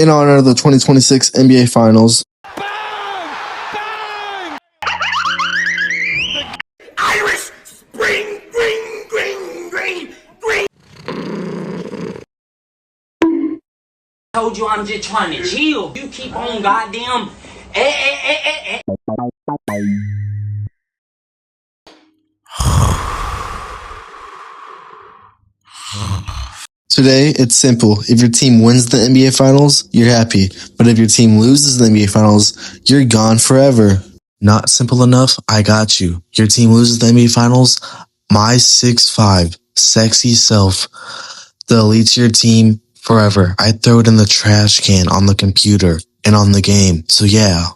in honor of the 2026 NBA Finals. Irish spring, green, green, green, green. Told you I'm just trying to chill. You keep on goddamn. Today, it's simple. If your team wins the NBA Finals, you're happy. But if your team loses the NBA Finals, you're gone forever. Not simple enough? I got you. Your team loses the NBA Finals, my 6'5", sexy self deletes your team forever. I throw it in the trash can on the computer and on the game. So yeah.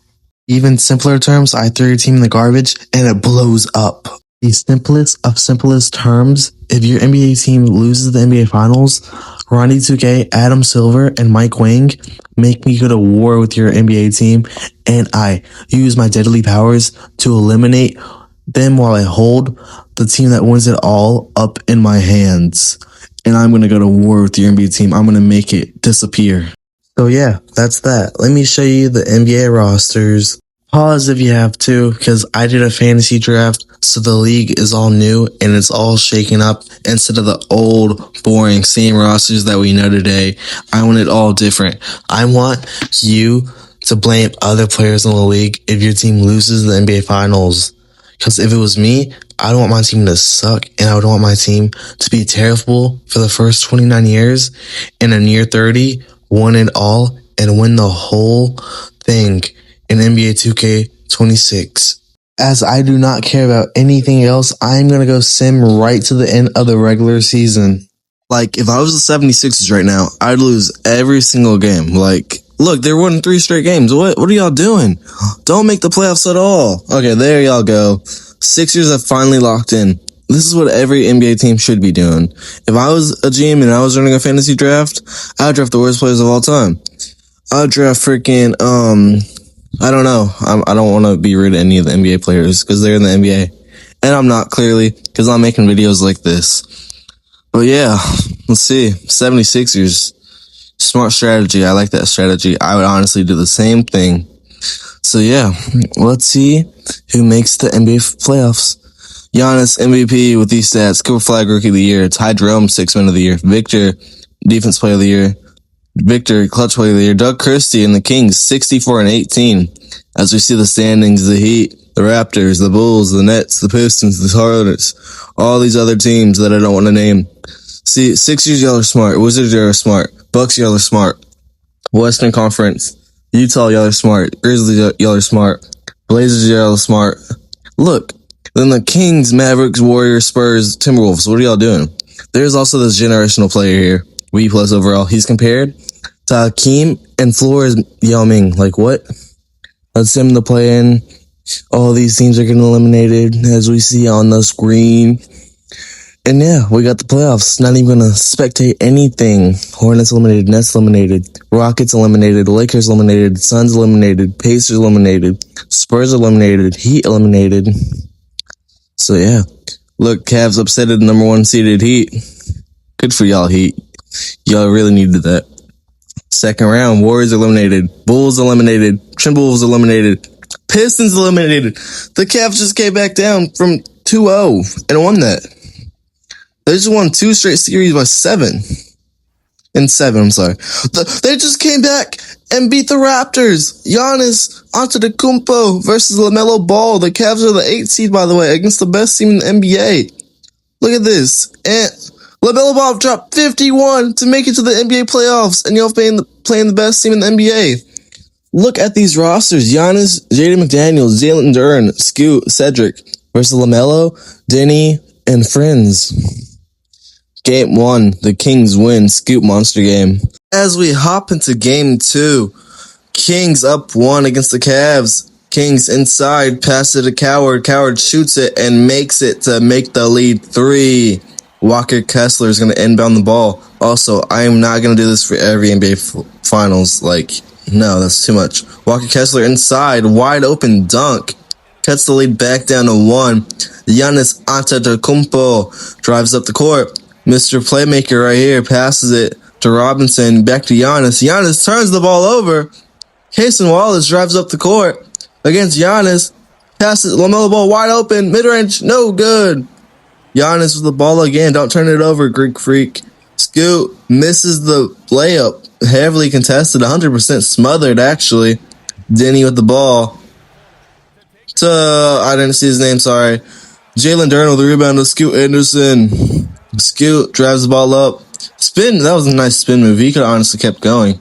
Even simpler terms, I throw your team in the garbage and it blows up. The simplest of simplest terms, if your NBA team loses the NBA Finals, Ronnie 2K, Adam Silver, and Mike Wang make me go to war with your NBA team, and I use my deadly powers to eliminate them while I hold the team that wins it all up in my hands. And I'm going to go to war with your NBA team. I'm going to make it disappear. So yeah, that's that. Let me show you the NBA rosters. Pause if you have to, because I did a fantasy draft, so the league is all new and it's all shaken up. Instead of the old, boring, same rosters that we know today, I want it all different. I want you to blame other players in the league if your team loses the NBA Finals. Because if it was me, I don't want my team to suck, and I would want my team to be terrible for the first 29 years, and in year 30, win it all, and win the whole thing in NBA 2K26. As I do not care about anything else, I'm going to go sim right to the end of the regular season. Like, if I was the 76ers right now, I'd lose every single game. Like, look, they're winning 3 straight games. What are y'all doing? Don't make the playoffs at all. Okay, there y'all go. Sixers have finally locked in. This is what every NBA team should be doing. If I was a GM and I was running a fantasy draft, I'd draft the worst players of all time. I'd draft freaking, I don't know. I don't want to be rude to any of the NBA players because they're in the NBA. And I'm not, clearly, because I'm making videos like this. But yeah, let's see. 76ers. Smart strategy. I like that strategy. I would honestly do the same thing. So yeah, let's see who makes the NBA playoffs. Giannis, MVP with these stats. Cooper Flag, Rookie of the Year. Ty Jerome, 6 Man of the Year. Victor, Defense Player of the Year. Victor, Clutch Player of the Year. Doug Christie and the Kings, 64-18. As we see the standings, the Heat, the Raptors, the Bulls, the Nets, the Pistons, the Hornets, all these other teams that I don't want to name. See, Sixers, y'all are smart. Wizards, y'all are smart. Bucks, y'all are smart. Western Conference. Utah, y'all are smart. Grizzlies, y'all are smart. Blazers, y'all are smart. Look, then the Kings, Mavericks, Warriors, Spurs, Timberwolves. What are y'all doing? There's also this generational player here. W plus overall. He's compared to Hakeem and Flores Yao Ming. Like, what? That's him to play in. All these teams are getting eliminated, as we see on the screen. And yeah, we got the playoffs. Not even gonna spectate anything. Hornets eliminated, Nets eliminated, Rockets eliminated, Lakers eliminated, Suns eliminated, Pacers eliminated, Spurs eliminated, Heat eliminated. So yeah, look, Cavs upset at the number 1 seeded Heat. Good for y'all, Heat. Y'all really needed that. Second round, Warriors eliminated, Bulls eliminated, Timberwolves eliminated, Pistons eliminated. The Cavs just came back down from 2-0 and won that. They just won 2 straight series by 7. I'm sorry. They just came back and beat the Raptors. Giannis Antetokounmpo versus LaMelo Ball. The Cavs are the 8th seed, by the way, against the best team in the NBA. Look at this. And LaMelo Ball dropped 51 to make it to the NBA playoffs, and y'all playing the best team in the NBA. Look at these rosters. Giannis, Jaden McDaniels, Jalen Duren, Scoot, Cedric versus LaMelo, Denny, and friends. Game 1, the Kings win. Scoop monster game. As we hop into game 2, Kings up 1 against the Cavs. Kings inside, pass it to Coward. Coward shoots it and makes it to make the lead 3. Walker Kessler is going to inbound the ball. Also, I am not going to do this for every NBA Finals. Like, no, that's too much. Walker Kessler inside, wide open dunk. Cuts the lead back down to 1. Giannis Antetokounmpo drives up the court. Mr. Playmaker right here passes it to Robinson, back to Giannis. Giannis turns the ball over. Casey Wallace drives up the court against Giannis. Passes LaMelo Ball wide open, mid-range, no good. Giannis with the ball again. Don't turn it over, Greek Freak. Scoot misses the layup. Heavily contested, 100% smothered, actually. Denny with the ball. I didn't see his name, sorry. Jalen Durden with the rebound to Scoot Anderson. Scoot drives the ball up. Spin, that was a nice spin move. He could have honestly kept going.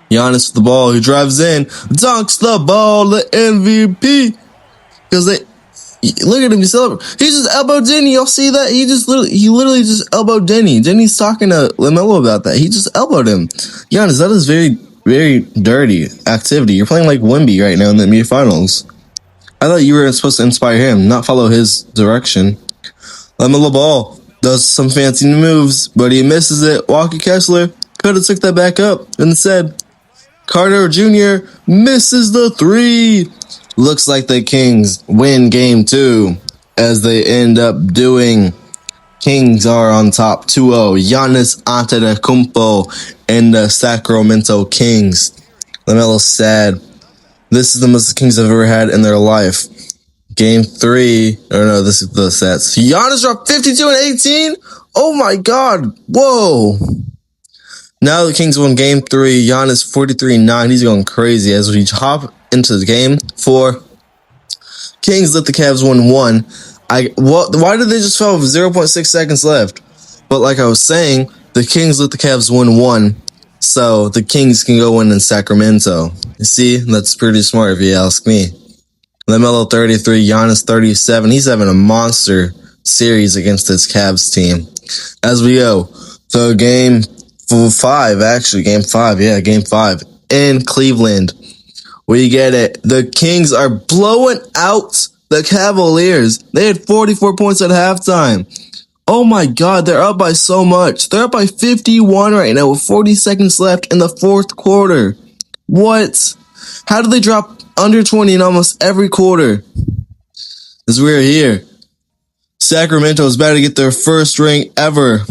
Giannis with the ball. He drives in. Dunks the ball. The MVP. Because look at him. He just elbowed Denny. Y'all see that? He literally just elbowed Denny. Denny's talking to LaMelo about that. He just elbowed him. Giannis, that is very, very dirty activity. You're playing like Wemby right now in the NBA Finals. I thought you were supposed to inspire him, not follow his direction. LaMelo Ball does some fancy moves, but he misses it. Walker Kessler could have took that back up. Instead, Carter Jr. misses the three. Looks like the Kings win game 2, as they end up doing. Kings are on top 2-0. Giannis Antetokounmpo and the Sacramento Kings. LaMelo's sad. This is the most the Kings have ever had in their life. Game 3. Or no, this is the stats. Giannis dropped 52 and 18. Oh my God. Whoa. Now the Kings won game 3. Giannis 43-9. He's going crazy as we hop into the game 4. Kings let the Cavs win 1. Why did they just fall with 0.6 seconds left? But like I was saying, the Kings let the Cavs win 1. So the Kings can go win in Sacramento. You see, that's pretty smart if you ask me. LaMelo 33, Giannis 37. He's having a monster series against this Cavs team. As we go, so game 5, actually, game 5, yeah, game 5 in Cleveland. We get it. The Kings are blowing out the Cavaliers. They had 44 points at halftime. Oh my God, they're up by so much. They're up by 51 right now with 40 seconds left in the 4th quarter. What? How did they drop under 20 in almost every quarter? As we're here, Sacramento is about to get their first ring ever.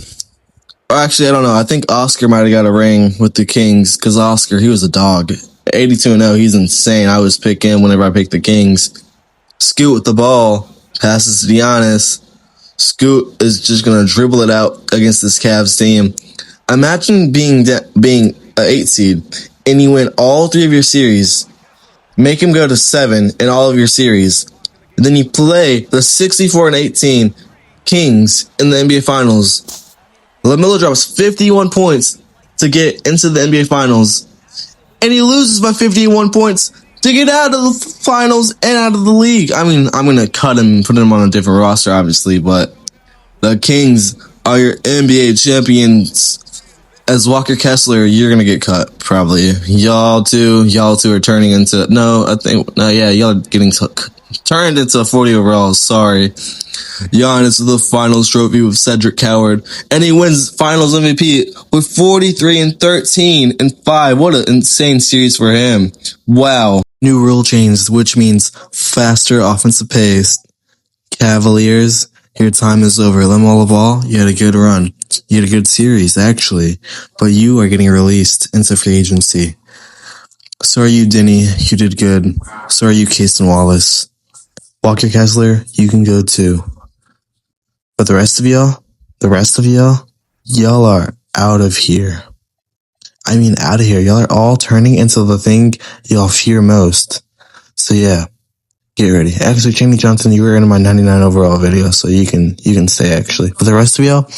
Or actually, I don't know. I think Oscar might have got a ring with the Kings because Oscar, he was a dog. 82-0, he's insane. I was picking whenever I picked the Kings. Scoot with the ball, passes to Giannis. Scoot is just going to dribble it out against this Cavs team. Imagine being an 8 seed and you win all 3 of your series. Make him go to 7 in all of your series. And then you play the 64 and 18 Kings in the NBA Finals. LaMelo drops 51 points to get into the NBA Finals. And he loses by 51 points to get out of the finals and out of the league. I mean, I'm going to cut him and put him on a different roster, obviously, but the Kings are your NBA champions. As Walker Kessler, you're going to get cut, probably. Y'all two are turning into, y'all are getting turned into 40 overalls, sorry. Giannis with the finals trophy with Cedric Coward, and he wins finals MVP with 43 and 13 and 5. What an insane series for him. Wow. New rule changed, which means faster offensive pace. Cavaliers, your time is over. LaMelo Ball, you had a good run. You had a good series, actually, but you are getting released into free agency. So are you, Denny. You did good. So are you, Casey Wallace. Walker Kessler, you can go too. But the rest of y'all are out of here. I mean, out of here. Y'all are all turning into the thing y'all fear most. So yeah, get ready. Actually, Jamie Johnson, you were in my 99 overall video, so you can stay actually. But the rest of y'all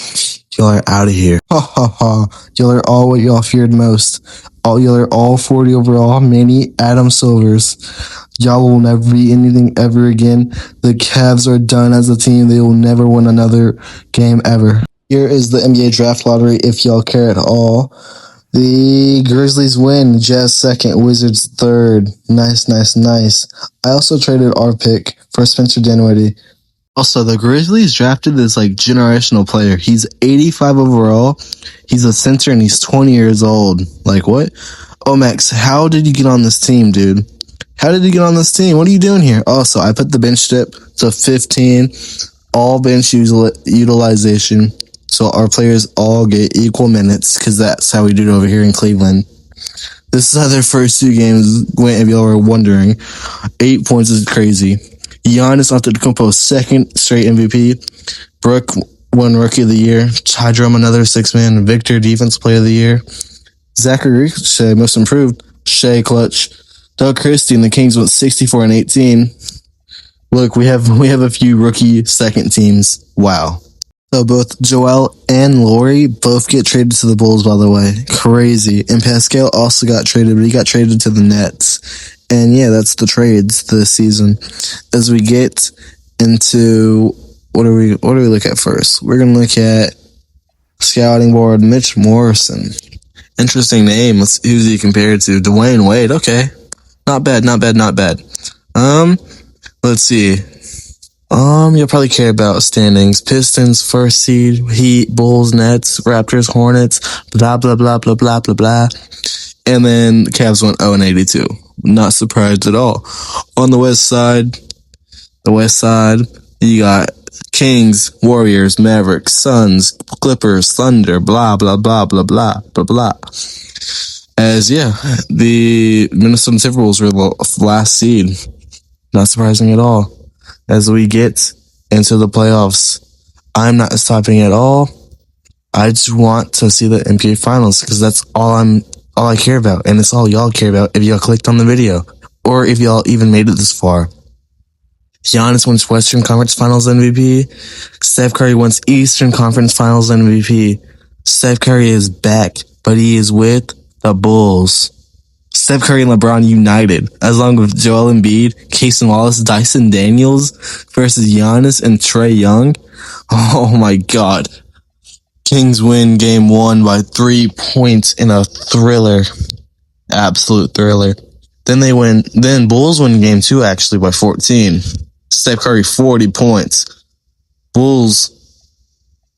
are out of here. Ha ha ha. Y'all are all what y'all feared most. Y'all are all 40 overall, mini Adam Silvers. Y'all will never be anything ever again. The Cavs are done as a team. They will never win another game ever. Here is the NBA draft lottery if y'all care at all. The Grizzlies win. Jazz second. Wizards third. Nice. I also traded our pick for Spencer Dinwiddie. Also, the Grizzlies drafted this generational player. He's 85 overall. He's a center and he's 20 years old. Like what? Oh, Max, how did you get on this team, dude? How did you get on this team? What are you doing here? Also, I put the bench dip to 15. All bench utilization. So our players all get equal minutes because that's how we do it over here in Cleveland. This is how their first 2 games went, if y'all were wondering. 8 points is crazy. Giannis Antetokounmpo, second straight MVP. Brooke won Rookie of the Year. Ty Drum, another 6-man. Victor, Defense Player of the Year. Zachary Shea, Most Improved. Shea, Clutch. Doug Christie and the Kings went 64 and 18. Look, we have a few rookie second teams. Wow. So both Joel and Lori both get traded to the Bulls, by the way. Crazy. And Pascal also got traded, but he got traded to the Nets. And yeah, that's the trades this season. As we get into what do we look at first? We're gonna look at scouting board. Mitch Morrison. Interesting name. Who's he compared to? Dwayne Wade. Okay. Not bad. Let's see. You'll probably care about standings. Pistons, first seed, Heat, Bulls, Nets, Raptors, Hornets, blah, blah, blah, blah, blah, blah, blah. And then the Cavs went 0-82. Not surprised at all. On the west side, you got Kings, Warriors, Mavericks, Suns, Clippers, Thunder, blah, blah, blah, blah, blah, blah, blah. As, yeah, the Minnesota Timberwolves were the last seed. Not surprising at all. As we get into the playoffs, I'm not stopping at all. I just want to see the NBA Finals because that's all I care about, and it's all y'all care about if y'all clicked on the video or if y'all even made it this far. Giannis wins Western Conference Finals MVP. Steph Curry wins Eastern Conference Finals MVP. Steph Curry is back, but he is with the Bulls. Steph Curry and LeBron united, as long with Joel Embiid, Casey Wallace, Dyson Daniels versus Giannis and Trae Young. Oh my God. Kings win game 1 by 3 points in a thriller. Absolute thriller. Then Bulls win game 2 actually by 14. Steph Curry 40 points. Bulls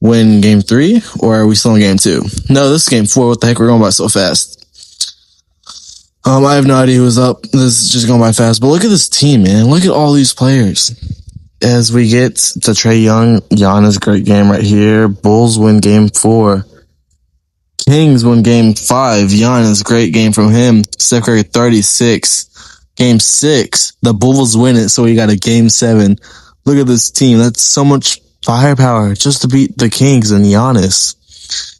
win game 3, or are we still in game 2? No, this is game 4. What the heck? We're going by so fast. I have no idea who's up. This is just going by fast. But look at this team, man. Look at all these players. As we get to Trae Young, Giannis, great game right here. Bulls win game 4. Kings win game 5. Giannis, great game from him. Steph Curry, 36. Game 6, the Bulls win it, so we got a game 7. Look at this team. That's so much firepower just to beat the Kings and Giannis.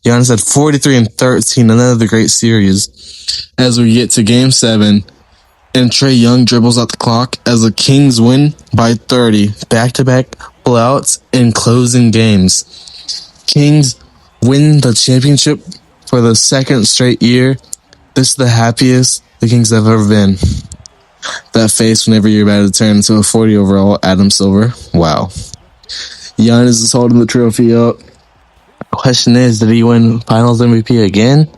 Giannis had 43 and 13, another great series. As we get to game 7, and Trae Young dribbles out the clock as the Kings win by 30. Back-to-back blowouts in closing games. Kings win the championship for the 2nd straight year. This is the happiest the Kings have ever been. That face whenever you're about to turn into a 40 overall Adam Silver. Wow. Giannis is holding the trophy up. Question is, did he win Finals MVP again?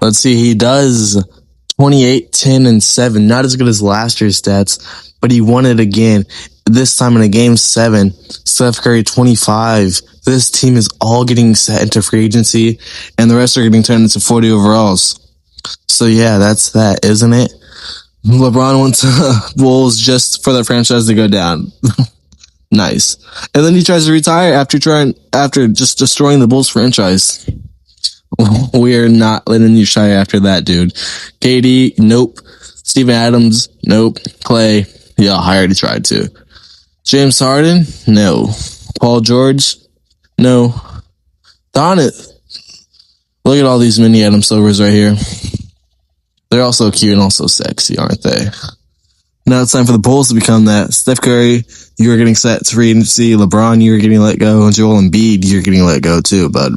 Let's see, he does. 28, 10, and 7. Not as good as last year's stats, but he won it again. This time in a game 7. Steph Curry, 25. This team is all getting set into free agency, and the rest are getting turned into 40 overalls. So yeah, that's that, isn't it? LeBron went to Bulls just for the franchise to go down. Nice. And then he tries to retire after just destroying the Bulls franchise. We are not letting you try after that, dude. KD, nope. Steven Adams, nope. Clay, yeah, I already tried to. James Harden, no. Paul George, no. Darn it. Look at all these mini Adam Silvers right here. They're also cute and also sexy, aren't they? Now it's time for the Bulls to become that. Steph Curry, you are getting set to free agency. LeBron, you are getting let go. And Joel Embiid, you're getting let go too, bud.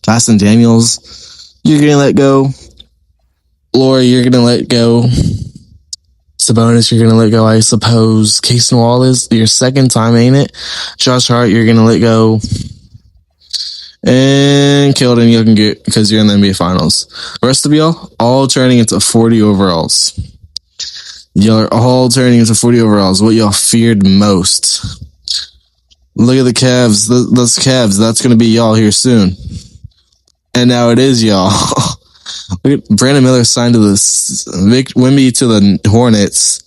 Dyson Daniels, you're getting let go. Lori, you're getting let go. Sabonis, you're gonna let go, I suppose. Casey Wallace, your 2nd time, ain't it? Josh Hart, you're gonna let go. And Keldon, you can get because you're in the NBA Finals. The rest of y'all, all turning into 40 overalls. Y'all are all turning into 40 overalls. What y'all feared most. Look at the Cavs. Those Cavs, that's going to be y'all here soon. And now it is y'all. Look at Brandon Miller signed to this. Vic Wemby to the Hornets.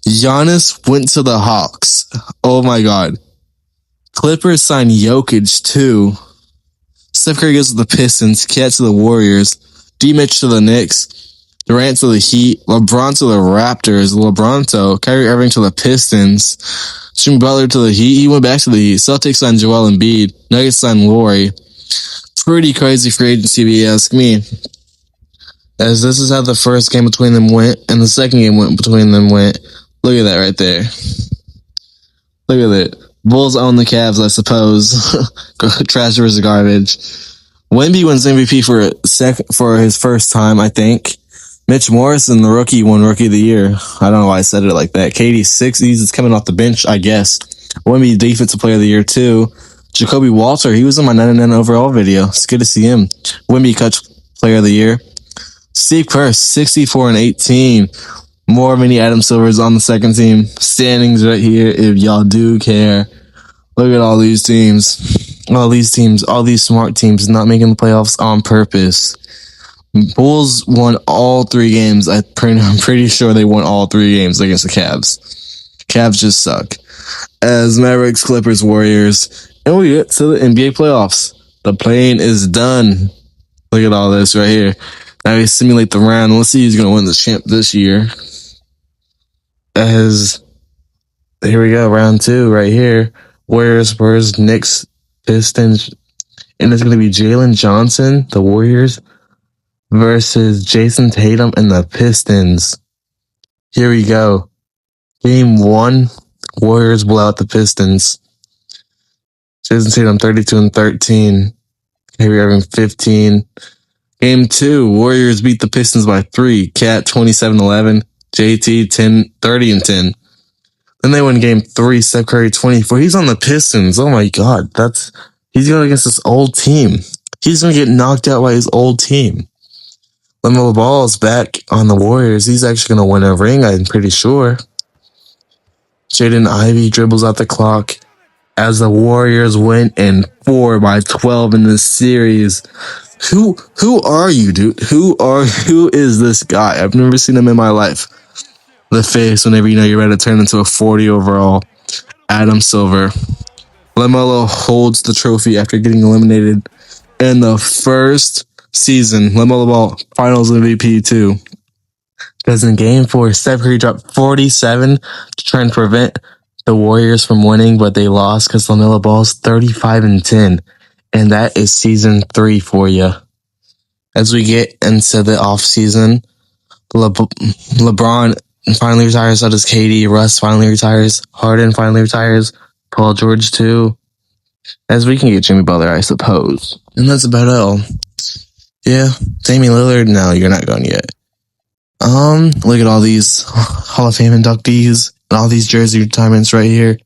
Giannis went to the Hawks. Oh my God. Clippers signed Jokic too. Steph Curry goes to the Pistons, Cat to the Warriors, D-Mitch to the Knicks, Durant to the Heat, LeBron to the Raptors, Kyrie Irving to the Pistons, Jimmy Butler to the Heat. He went back to the Heat. Celtics signed Joel Embiid. Nuggets signed Laurie. Pretty crazy free agency, if you ask me. As this is how the first game between them went, and the second game between them went. Look at that right there. Look at it. Bulls own the Cavs, I suppose. Trash versus garbage. Wemby wins MVP for his first time, I think. Mitch Morrison, the rookie, won Rookie of the Year. I don't know why I said it like that. KD's 6. He's coming off the bench, I guess. Wemby, Defensive Player of the Year, too. Jacoby Walter, he was in my 99 overall video. It's good to see him. Wemby, Clutch Player of the Year. Steve Kerr, 64 and 18. More mini Adam Silvers on the second team. Standings right here if y'all do care. Look at all these teams. All these smart teams not making the playoffs on purpose. Bulls won all 3 games. I'm pretty sure they won all 3 games against the Cavs. Cavs just suck. As Mavericks, Clippers, Warriors. And we get to the NBA playoffs. The play-in is done. Look at all this right here. Now we simulate the round. Let's see who's going to win the champ this year. As here we go, round 2 right here. Warriors, Spurs, Knicks, Pistons. And it's going to be Jalen Johnson, the Warriors, versus Jason Tatum and the Pistons. Here we go. Game 1, Warriors blow out the Pistons. Jason Tatum 32 and 13. Kyrie Irving 15. Game 2, Warriors beat the Pistons by 3. Cat 27-11. JT 30 and 10. Then they win game 3. Steph Curry 24. He's on the Pistons. Oh my God, he's going against this old team. He's going to get knocked out by his old team. LaMelo Ball is back on the Warriors. He's actually going to win a ring, I'm pretty sure. Jaden Ivey dribbles out the clock as the Warriors win in 4 by 12 in this series. Who are you, dude? Who is this guy? I've never seen him in my life. The face whenever you know you're ready to turn into a 40 overall. Adam Silver. LaMelo holds the trophy after getting eliminated in the first season. LaMelo Ball, Finals MVP too. Because in Game 4, Steph Curry dropped 47 to try and prevent the Warriors from winning, but they lost because LaMelo Ball's 35 and 10. And that is season 3 for you. As we get into the offseason, LeBron finally retires, so does KD. Russ finally retires. Harden finally retires. Paul George too. As we can get Jimmy Butler, I suppose. And that's about all. Yeah, Damian Lillard, no, you're not going yet. Look at all these Hall of Fame inductees and all these jersey retirements right here.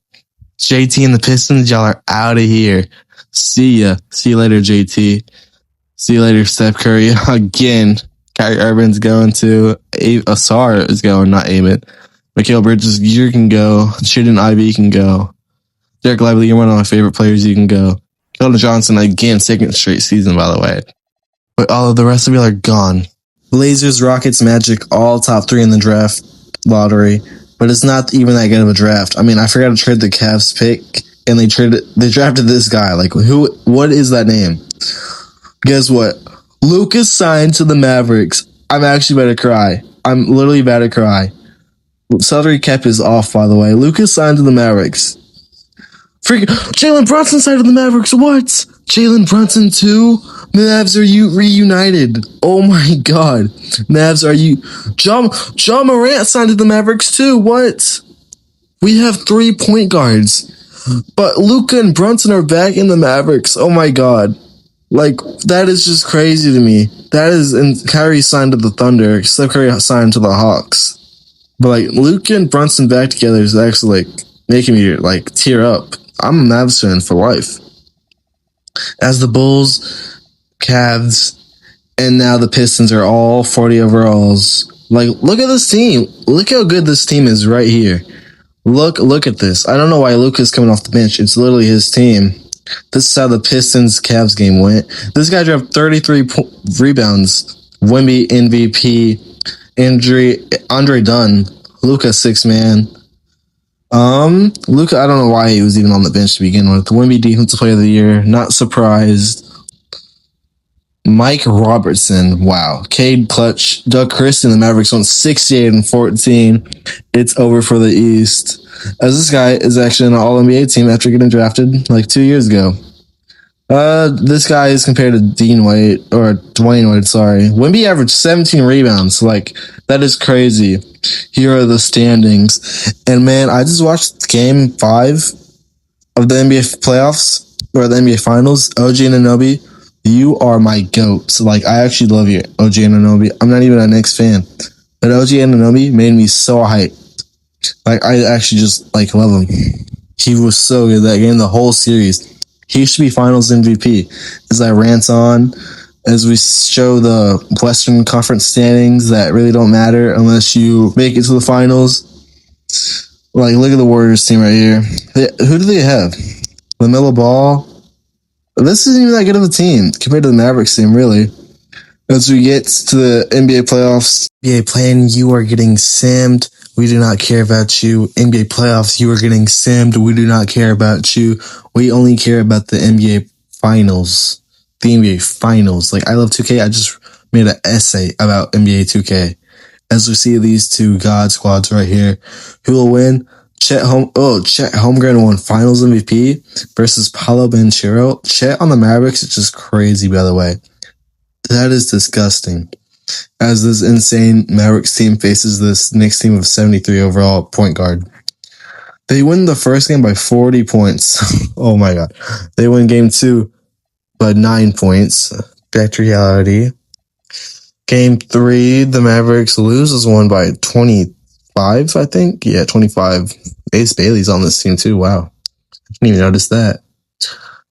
JT and the Pistons, y'all are out of here. See ya. See you later, JT. See you later, Steph Curry. Again, Kyrie Irving's going to Asar is going, not Amit. Mikal Bridges, you can go. Jaden Ivey can go. Derek Lively, you're one of my favorite players. You can go. Keldon Johnson, again, 2nd straight season, by the way. But all of the rest of you are gone. Blazers, Rockets, Magic, all top 3 in the draft lottery. But it's not even that good of a draft. I mean, I forgot to trade the Cavs pick, and they drafted this guy. Like, what is that name? Guess what? Lucas signed to the Mavericks. I'm actually about to cry. I'm literally about to cry. Salary cap is off, by the way. Lucas signed to the Mavericks. Freaking Jalen Brunson signed to the Mavericks. What? Jalen Brunson too? Mavs are reunited. Oh my God. Mavs are you? John Morant signed to the Mavericks too. What? We have 3 point guards. But Luka and Brunson are back in the Mavericks. Oh my God. Like, that is just crazy to me. And Kyrie signed to the Thunder. Steph Curry signed to the Hawks. But, like, Luka and Brunson back together is actually, like, making me, like, tear up. I'm a Mavs fan for life. As the Bulls, Cavs, and now the Pistons are all 40 overalls. Like, look at this team. Look how good this team is right here. Look at this. I don't know why Luka's coming off the bench. It's literally his team. This is how the Pistons-Cavs game went. This guy dropped 33 rebounds. Wemby MVP. Andre Dunn. Luka 6-man. Luka, I don't know why he was even on the bench to begin with. Wemby Defensive Player of the Year. Not surprised. Mike Robertson, wow. Cade Clutch, Doug Christie, and the Mavericks won 68-14. It's over for the East. As this guy is actually an All-NBA team after getting drafted like 2 years ago. This guy is compared to Dwayne Wade, sorry. Wemby averaged 17 rebounds. Like, that is crazy. Here are the standings. And man, I just watched game 5 of the NBA playoffs, or the NBA finals. OG Anunoby, you are my GOAT. So, like, I actually love you, OG Anunoby. I'm not even a Knicks fan. But OG Anunoby made me so hyped. Like, I actually just, like, love him. He was so good that game, the whole series. He should be finals MVP. As I rant on, as we show the Western Conference standings that really don't matter unless you make it to the finals. Like, look at the Warriors team right here. Who do they have? LaMelo Ball. This isn't even that good of a team compared to the Mavericks team, really. As we get to the NBA playoffs, NBA playing, you are getting simmed. We do not care about you. NBA playoffs, you are getting simmed. We do not care about you. We only care about the NBA finals. The NBA finals. Like, I love 2K. I just made an essay about NBA 2K. As we see these two God squads right here. Who will win? Chet Holmgren won finals MVP versus Paolo Banchero. Chet on the Mavericks is just crazy, by the way. That is disgusting. As this insane Mavericks team faces this Knicks team of 73 overall point guard. They win the first game by 40 points. Oh my God. They win game 2 by 9 points. Back to reality. Game 3, the Mavericks loses one by 25, I think. Yeah, 25. Ace Bailey's on this team too. Wow. I didn't even notice that.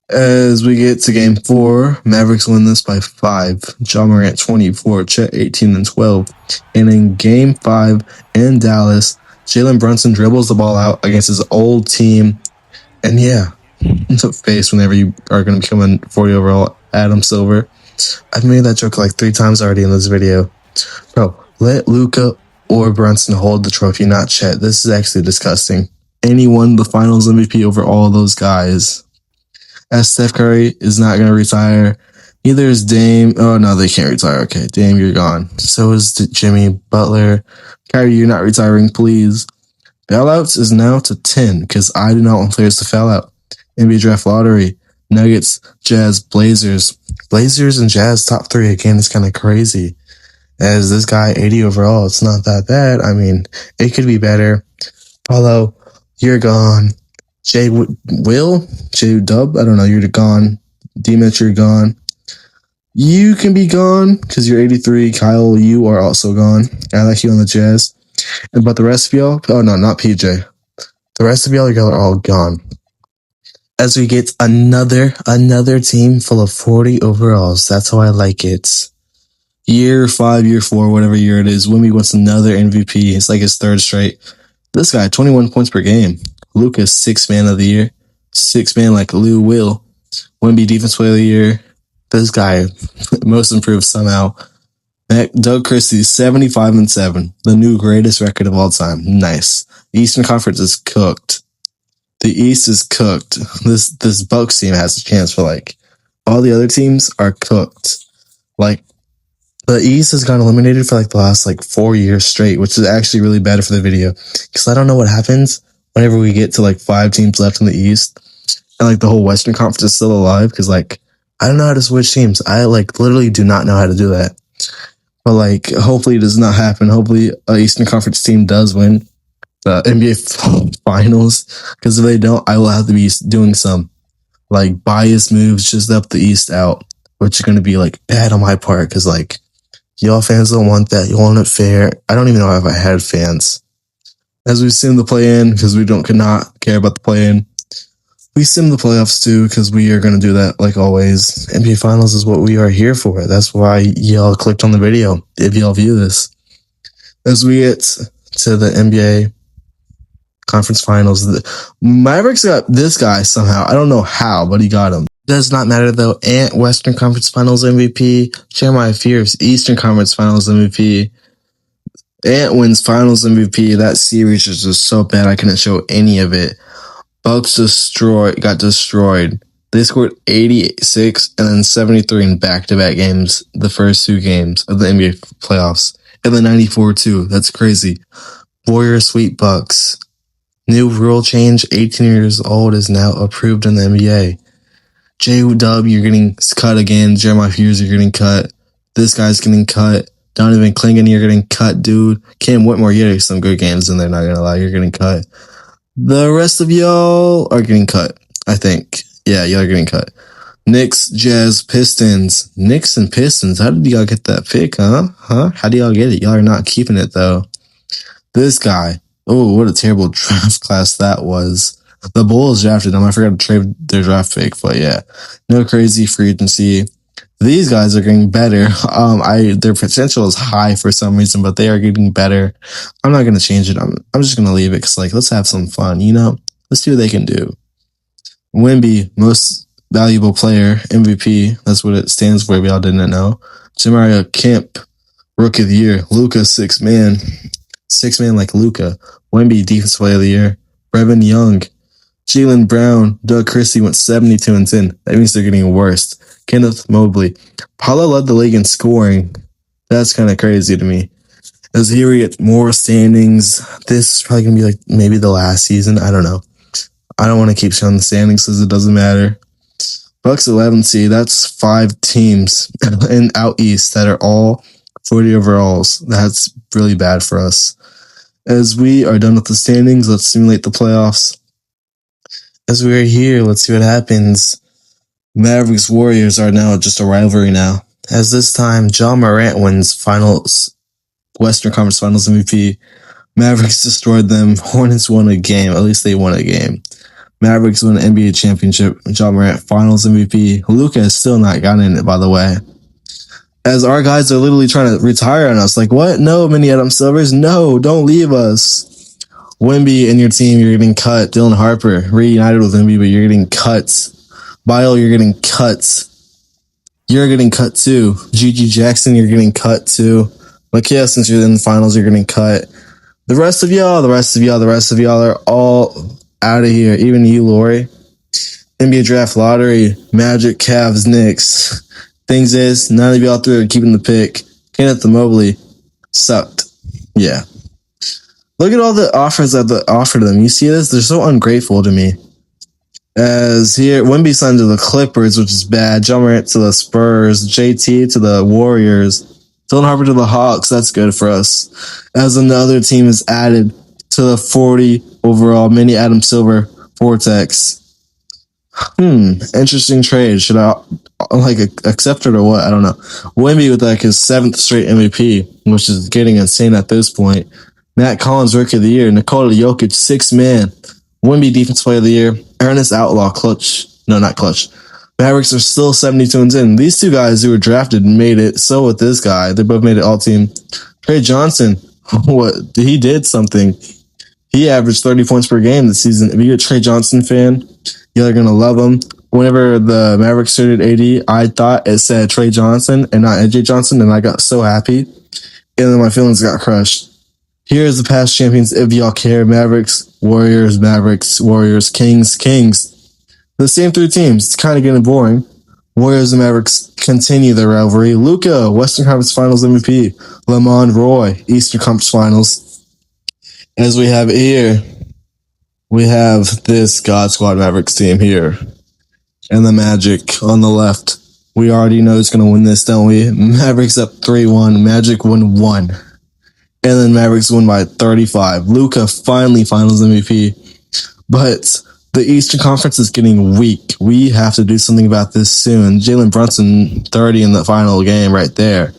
As we get to game 4, Mavericks win this by 5. John Morant 24, Chet 18 and 12. And in game 5 in Dallas, Jalen Brunson dribbles the ball out against his old team. And yeah, face whenever you are going to become a 40 overall Adam Silver. I've made that joke like 3 times already in this video. Bro, let Luka or Brunson hold the trophy, not Chet. This is actually disgusting. And he won the finals MVP over all those guys. As Steph Curry is not going to retire. Neither is Dame. Oh, no, they can't retire. Okay, Dame, you're gone. So is Jimmy Butler. Kyrie, you're not retiring, please. Bailouts is now to 10 because I do not want players to foul out. NBA draft lottery. Nuggets, Jazz, Blazers. Blazers and Jazz top 3 again is kind of crazy. As this guy, 80 overall, it's not that bad. I mean, it could be better. Paulo, you're gone. J Dub, I don't know, you're gone. D-Mitch, you're gone. You can be gone because you're 83. Kyle, you are also gone. I like you on the Jazz. But the rest of y'all, oh no, not PJ. The rest of y'all are all gone. As we get another team full of 40 overalls. That's how I like it. Year 5, year 4, whatever year it is, Wemby wants another MVP. It's like his 3rd straight. This guy, 21 points per game. Lucas, 6th man of the year. 6th man like Lou Will. Wemby, defense player of the year. This guy, most improved somehow. Doug Christie, 75 and 7. The new greatest record of all time. Nice. The Eastern Conference is cooked. The East is cooked. This Bucks team has a chance for like all the other teams are cooked. Like the East has gotten eliminated for like the last like 4 years straight, which is actually really bad for the video because I don't know what happens whenever we get to like 5 teams left in the East and like the whole Western Conference is still alive because like I don't know how to switch teams. I like literally do not know how to do that. But like hopefully it does not happen. Hopefully a Eastern Conference team does win the NBA finals because if they don't, I will have to be doing some like bias moves just up the East out, which is going to be like bad on my part because like y'all fans don't want that. You want it fair. I don't even know if I had fans. As we sim the play-in because we could not care about the play-in. We sim the playoffs too because we are going to do that like always. NBA finals is what we are here for. That's why y'all clicked on the video if y'all view this. As we get to the NBA conference finals, the Mavericks got this guy somehow. I don't know how, but he got him. Does not matter though. Ant Western Conference Finals MVP. Jeremiah Fierce Eastern Conference Finals MVP. Ant wins Finals MVP. That series is just so bad I couldn't show any of it. Bucks got destroyed. They scored 86 and then 73 in back-to-back games, the first 2 games of the NBA playoffs. And then 94 too. That's crazy. Warriors sweep Bucks. New rule change, 18 years old is now approved in the NBA. J-Dub, you're getting cut again. Jeremiah Hughes, you're getting cut. This guy's getting cut. Donovan Clingan, you're getting cut, dude. Cam Whitmore, you had some good games in there, not gonna lie. You're getting cut. The rest of y'all are getting cut, I think. Yeah, y'all are getting cut. Knicks, Jazz, Pistons. Knicks and Pistons. How did y'all get that pick, huh? How do y'all get it? Y'all are not keeping it, though. This guy. Oh, what a terrible draft class that was. The Bulls drafted him. I forgot to trade their draft pick, but yeah. No crazy free agency. These guys are getting better. Their potential is high for some reason, but they are getting better. I'm not gonna change it. I'm just gonna leave it because let's have some fun, Let's see what they can do. Wemby, most valuable player, MVP. That's what it stands for. If y'all didn't know. Jamaria Kemp, rookie of the year. Luka, 6-man like Luka. Wemby, defensive player of the year. Brevin Young, Jaylen Brown, Doug Christie went 72-10. That means they're getting worse. Kenneth Mobley. Paolo led the league in scoring. That's kind of crazy to me. As here we get more standings. This is probably going to be maybe the last season. I don't know. I don't want to keep showing the standings because it doesn't matter. Bucks 11 seed. That's 5 teams in out east that are all 40 overalls. That's really bad for us. As we are done with the standings, let's simulate the playoffs. As we are here, let's see what happens. Mavericks Warriors are now just a rivalry now. As this time, John Morant wins Western Conference Finals MVP. Mavericks destroyed them. Hornets won a game. At least they won a game. Mavericks won an NBA championship. John Morant Finals MVP. Luka has still not gotten in it, by the way. As our guys are literally trying to retire on us. What? No, Mini Adam Silvers. No, don't leave us. Wemby and your team, you're getting cut. Dylan Harper reunited with Wemby, but you're getting cut. Bile, you're getting cut. You're getting cut too. Gigi Jackson, you're getting cut too. Lakia, since you're in the finals, you're getting cut. The rest of y'all are all out of here. Even you, Lori. NBA draft lottery, Magic, Cavs, Knicks. Things is, none of y'all 3 are keeping the pick. Kenneth Mobley sucked. Yeah. Look at all the offers that they offered them. You see this? They're so ungrateful to me. As here, Wemby signed to the Clippers, which is bad. John Morant to the Spurs. JT to the Warriors. Dylan Harper to the Hawks. That's good for us. As another team is added to the 40 overall Mini Adam Silver Vortex. Interesting trade. Should I accept it or what? I don't know. Wemby with his 7th straight MVP, which is getting insane at this point. Matt Collins, Rookie of the Year. Nikola Jokic, 6-man. Wemby, Defensive Player of the Year. Ernest Outlaw, clutch. No, not clutch. Mavericks are still 72-10. These 2 guys who were drafted made it. So with this guy, they both made it all team. Trey Johnson, he did something. He averaged 30 points per game this season. If you're a Trey Johnson fan, you're going to love him. Whenever the Mavericks started AD, I thought it said Trey Johnson and not AJ Johnson, and I got so happy. And then my feelings got crushed. Here's the past champions, if y'all care. Mavericks, Warriors, Kings. The same 3 teams. It's kind of getting boring. Warriors and Mavericks continue their rivalry. Luka, Western Conference Finals MVP. Lamond Roy, Eastern Conference Finals. As we have here, we have this God Squad Mavericks team here. And the Magic on the left. We already know who's going to win this, don't we? Mavericks up 3-1. Magic win 1. And then Mavericks win by 35. Luka finally Finals MVP. But the Eastern Conference is getting weak. We have to do something about this soon. Jalen Brunson, 30 in the final game right there.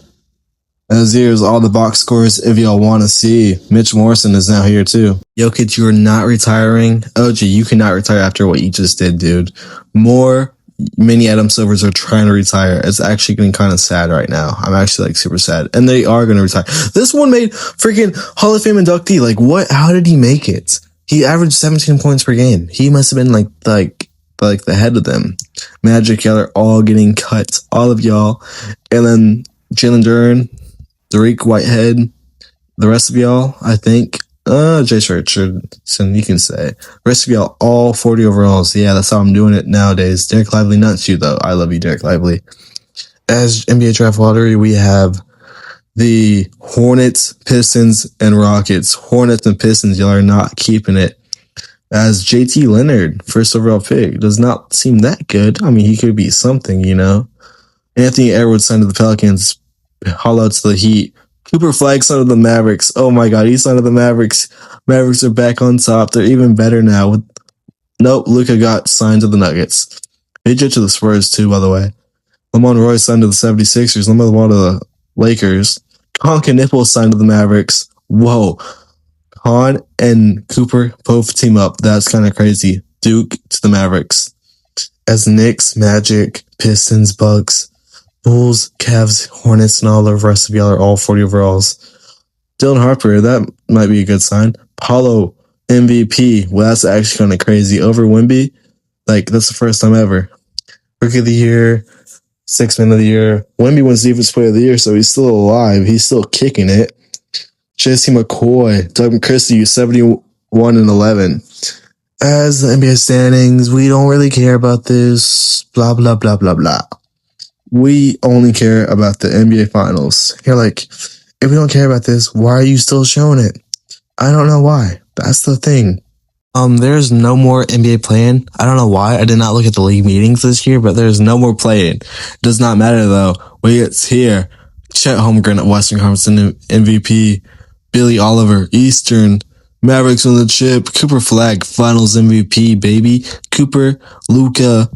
As here's all the box scores if y'all want to see. Mitch Morrison is now here too. Jokic, you are not retiring. OG, you cannot retire after what you just did, dude. More Mini Adam Silvers are trying to retire. It's actually getting kind of sad right now. I'm actually super sad. And they are going to retire. This one made freaking Hall of Fame inductee. What? How did he make it? He averaged 17 points per game. He must have been like the head of them. Magic, y'all are all getting cut. All of y'all. And then Jalen Duren, Dariq Whitehead, the rest of y'all, I think. Jace Richardson, you can say. Rest of y'all, all 40 overalls. Yeah, that's how I'm doing it nowadays. Derek Lively, not you, though. I love you, Derek Lively. As NBA Draft Lottery, we have the Hornets, Pistons, and Rockets. Hornets and Pistons, y'all are not keeping it. As JT Leonard, first overall pick, does not seem that good. I mean, he could be something, you know. Anthony Edwards signed to the Pelicans. Holla out to the Heat. Cooper Flag signed to the Mavericks. Oh my God, he signed to the Mavericks. Mavericks are back on top. They're even better now. Nope, Luka got signed to the Nuggets. AJ to the Spurs too, by the way. Lamont Roy signed to the 76ers. Lamont Roy to the Lakers. Con Knipple signed to the Mavericks. Whoa. Con and Cooper both team up. That's kind of crazy. Duke to the Mavericks. As Knicks, Magic, Pistons, Bucks, Bulls, Cavs, Hornets, and all the rest of y'all are all 40 overalls. Dylan Harper, that might be a good sign. Paulo, MVP. Well, that's actually kind of crazy. Over Wemby, like, that's the first time ever. Rookie of the Year, Sixth Man of the Year. Wemby wins Defensive Player of the Year, so he's still alive. He's still kicking it. J.C. McCoy, Doug McChristy, 71 and 11. As the NBA standings, we don't really care about this. Blah, blah, blah, blah, blah. We only care about the NBA Finals. You're like, if we don't care about this, why are you still showing it? I don't know why. That's the thing. There's no more NBA play-in. I don't know why. I did not look at the league meetings this year, but there's no more play-in. Does not matter though. It's here. Chet Holmgren at Western Conference MVP. Billy Oliver, Eastern. Mavericks on the chip. Cooper Flag, Finals MVP, baby. Cooper, Luka,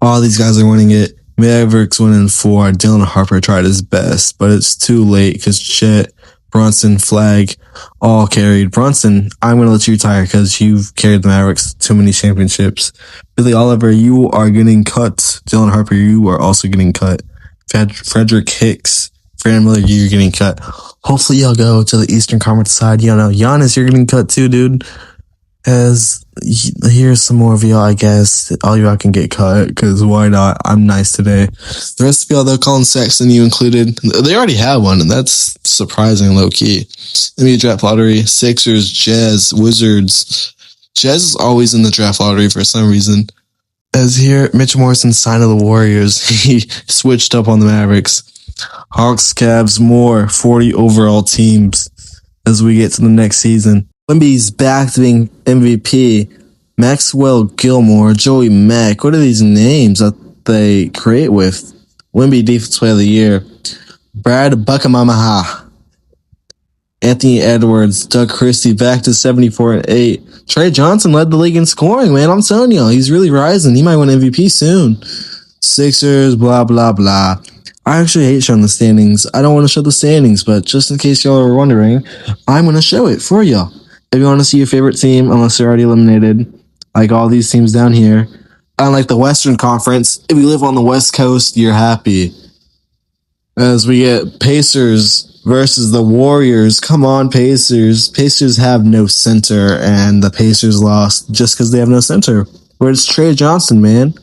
all these guys are winning it. Mavericks winning 4. Dylan Harper tried his best, but it's too late because Chet, Brunson, Flag, all carried. Brunson, I'm going to let you retire because you've carried the Mavericks too many championships. Billy Oliver, you are getting cut. Dylan Harper, you are also getting cut. Frederick Hicks, Brandon Miller, you're getting cut. Hopefully y'all go to the Eastern Conference side. You know, Giannis, you're getting cut too, dude. As here's some more of y'all, I guess. All y'all can get cut, because why not? I'm nice today. The rest of y'all, though, Colin Sexton, you included. They already have one, and that's surprising, low-key. NBA Draft Lottery, Sixers, Jazz, Wizards. Jazz is always in the draft lottery for some reason. As here, Mitch Morrison signed to the Warriors. He switched up on the Mavericks. Hawks, Cavs, more 40 overall teams as we get to the next season. Wemby's back to being MVP. Maxwell Gilmore, Joey Mack. What are these names that they create with? Wemby Defensive Player of the Year. Brad Buckamamaha. Anthony Edwards, Doug Christie back to 74 and 8. Trey Johnson led the league in scoring, man. I'm telling y'all, he's really rising. He might win MVP soon. Sixers, blah, blah, blah. I actually hate showing the standings. I don't want to show the standings, but just in case y'all are wondering, I'm going to show it for y'all. If you want to see your favorite team, unless they're already eliminated, like all these teams down here, unlike the Western Conference, if you live on the West Coast, you're happy. As we get Pacers versus the Warriors. Come on, Pacers. Pacers have no center, and the Pacers lost just because they have no center. Where's Trey Johnson, man?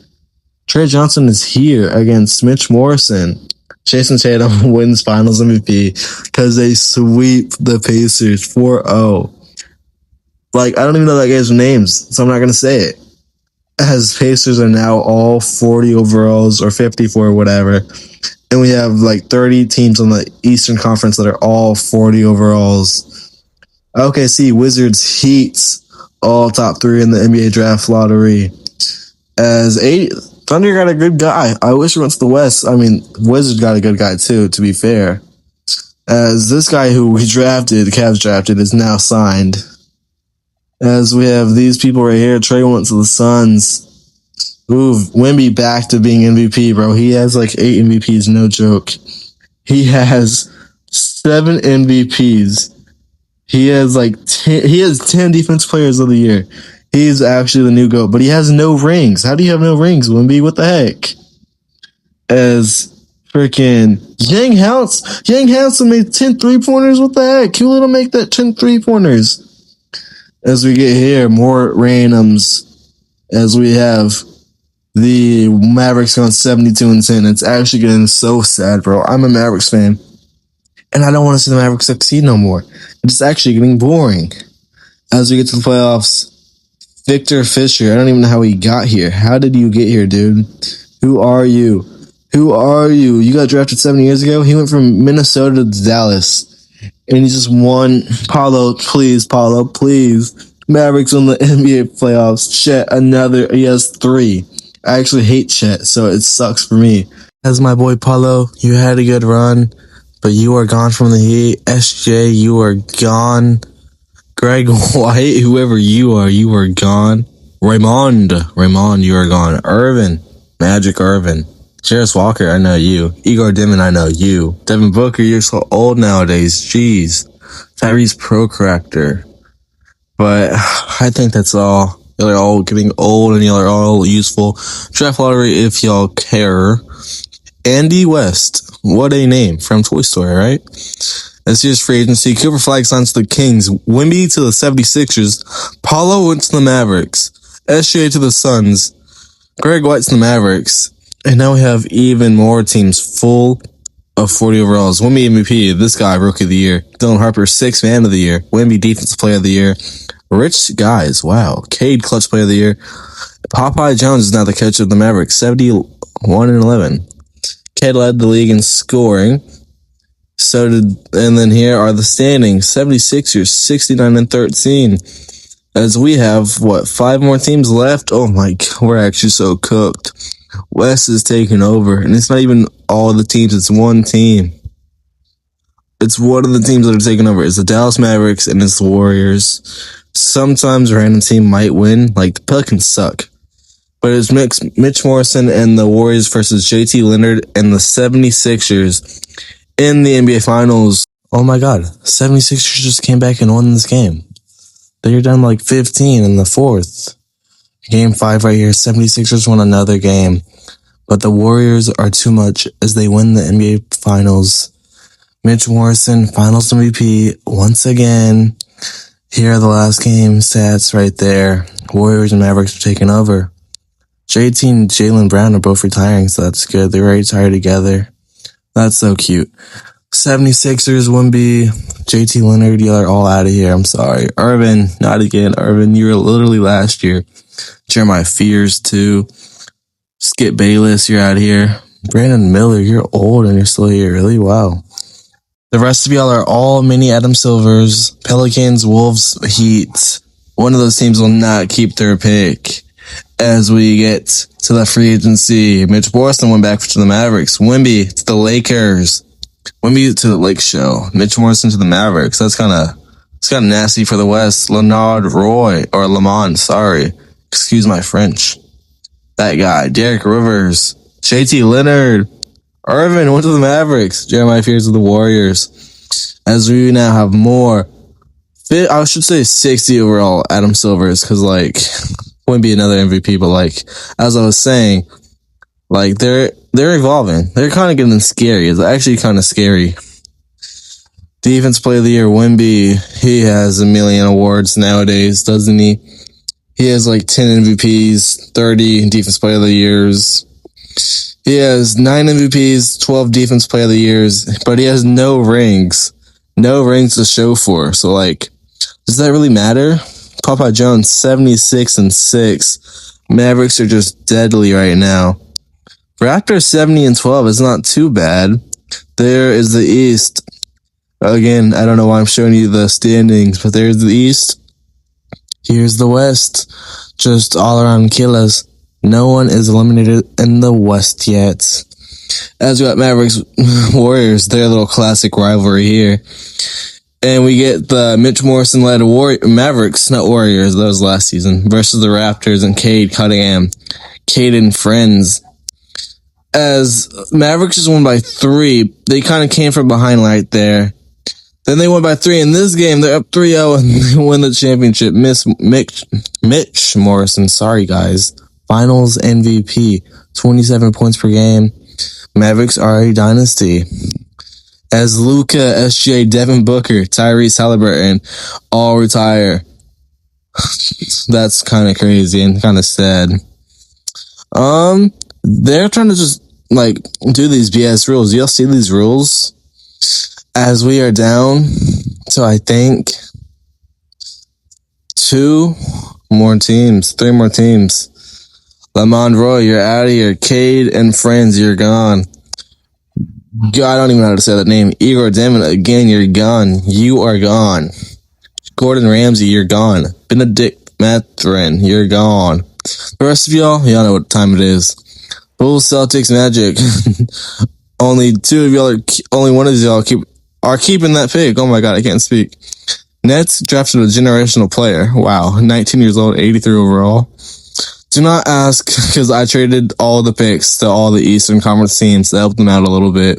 Trey Johnson is here against Mitch Morrison. Jason Tatum wins Finals MVP because they sweep the Pacers 4-0. Like, I don't even know that guy's names, so I'm not going to say it. As Pacers are now all 40 overalls or 54 or whatever. And we have like 30 teams on the Eastern Conference that are all 40 overalls. OKC, Wizards, Heat, all top 3 in the NBA Draft Lottery. As Thunder got a good guy. I wish we went to the West. I mean, Wizards got a good guy too, to be fair. As this guy who we drafted, the Cavs drafted, is now signed. As we have these people right here. Trey went to the Suns. Ooh, Wemby back to being MVP, bro. He has like 8 MVPs, no joke. He has 7 MVPs. He has 10 Defense Players of the Year. He's actually the new GOAT, but he has no rings. How do you have no rings, Wemby? What the heck? As freaking Yang Hansen made 10 3-pointers. What the heck? Who let him make that 10 3-pointers? As we get here, more randoms. As we have the Mavericks going 72-10. It's actually getting so sad, bro. I'm a Mavericks fan, and I don't want to see the Mavericks succeed no more. It's actually getting boring. As we get to the playoffs, Victor Fisher. I don't even know how he got here. How did you get here, dude? Who are you? Who are you? You got drafted 7 years ago? He went from Minnesota to Dallas. And he just won. Paulo, please. Mavericks on the NBA playoffs. Chet, another. He has 3. I actually hate Chet, so it sucks for me. As my boy Paulo, you had a good run, but you are gone from the Heat. SJ, you are gone. Greg White, whoever you are gone. Raymond, you are gone. Irvin, Magic Irvin. Jarris Walker, I know you. Igor Dimon, I know you. Devin Booker, you're so old nowadays. Jeez. Tyrese Procractor. But I think that's all. Y'all are all getting old and y'all are all useful. Draft lottery if y'all care. Andy West. What a name. From Toy Story, right? This year's free agency. Cooper Flag signs to the Kings. Wemby to the 76ers. Paulo went to the Mavericks. SGA to the Suns. Greg White to the Mavericks. And now we have even more teams full of 40 overalls. Wemby MVP. This guy, Rookie of the Year. Dylan Harper, 6th Man of the Year. Wemby Defensive Player of the Year. Rich guys. Wow. Cade, Clutch Player of the Year. Popeye Jones is now the coach of the Mavericks. 71-11. Cade led the league in scoring. And then here are the standings. 76ers, 69-13. As we have, 5 more teams left? Oh my God, we're actually so cooked. West is taking over, and it's not even all the teams, it's one team. It's one of the teams that are taking over. It's the Dallas Mavericks and it's the Warriors. Sometimes a random team might win, like the Pelicans suck. But it's Mitch Morrison and the Warriors versus JT Leonard and the 76ers in the NBA Finals. Oh my God, 76ers just came back and won this game. They're down like 15 in the 4th. Game 5 right here, 76ers won another game. But the Warriors are too much as they win the NBA Finals. Mitch Morrison, Finals MVP, once again. Here are the last game stats right there. Warriors and Mavericks are taking over. JT and Jaylen Brown are both retiring, so that's good. They're already retired together. That's so cute. 76ers, Wemby, JT Leonard, y'all are all out of here. I'm sorry. Irvin, not again. Irvin, you were literally last year. Jeremiah Fears, too. Skip Bayless, you're out of here. Brandon Miller, you're old and you're still here. Really? Wow. The rest of y'all are all mini Adam Silvers. Pelicans, Wolves, Heat. One of those teams will not keep their pick. As we get to the free agency, Mitch Morrison went back to the Mavericks. Wemby to the Lakers. Wemby to the Lake Show. Mitch Morrison to the Mavericks. It's kind of nasty for the West. Lamont, sorry. Excuse my French. That guy. Derek Rivers. JT Leonard. Irvin went to the Mavericks. Jeremiah Fears to the Warriors. As we now have more. I should say 60 overall Adam Silvers, because wouldn't be another MVP, but as I was saying, they're evolving. They're kind of getting scary. It's actually kind of scary. Defense Player of the Year, Wemby. He has a million awards nowadays, doesn't he? He has 10 MVPs, 30 Defense Player of the Years. He has 9 MVPs, 12 Defense Player of the Years, but he has no rings. No rings to show for. So does that really matter? Popeye Jones, 76-6. Mavericks are just deadly right now. Raptors 70-12 is not too bad. There is the East. Again, I don't know why I'm showing you the standings, but there's the East. Here's the West. Just all around killers. No one is eliminated in the West yet. As we got Mavericks, Warriors, their little classic rivalry here. And we get the Mitch Morrison-led Mavericks, not Warriors, that was last season, versus the Raptors and Cade Cunningham. Cade and friends. As Mavericks just won by 3, they kind of came from behind right there. Then they won by 3 in this game. They're up 3-0 and they win the championship. Mitch Morrison, sorry guys. Finals MVP, 27 points per game. Mavericks are a dynasty. As Luka, SGA, Devin Booker, Tyrese Halliburton all retire. That's kind of crazy and kind of sad. They're trying to just do these BS rules. Y'all see these rules? As we are down to, I think, Three more teams. Lamond Roy, you're out of here. Cade and friends, you're gone. God, I don't even know how to say that name. Igor Demon, again, you're gone. You are gone. Gordon Ramsay, you're gone. Benedict Mathurin, you're gone. The rest of y'all know what time it is. Bulls, Celtics, Magic. Only one of y'all are keeping that pick. Oh my God, I can't speak. Nets drafted a generational player. Wow, 19 years old, 83 overall. Do not ask, because I traded all the picks to all the Eastern Conference teams to help them out a little bit.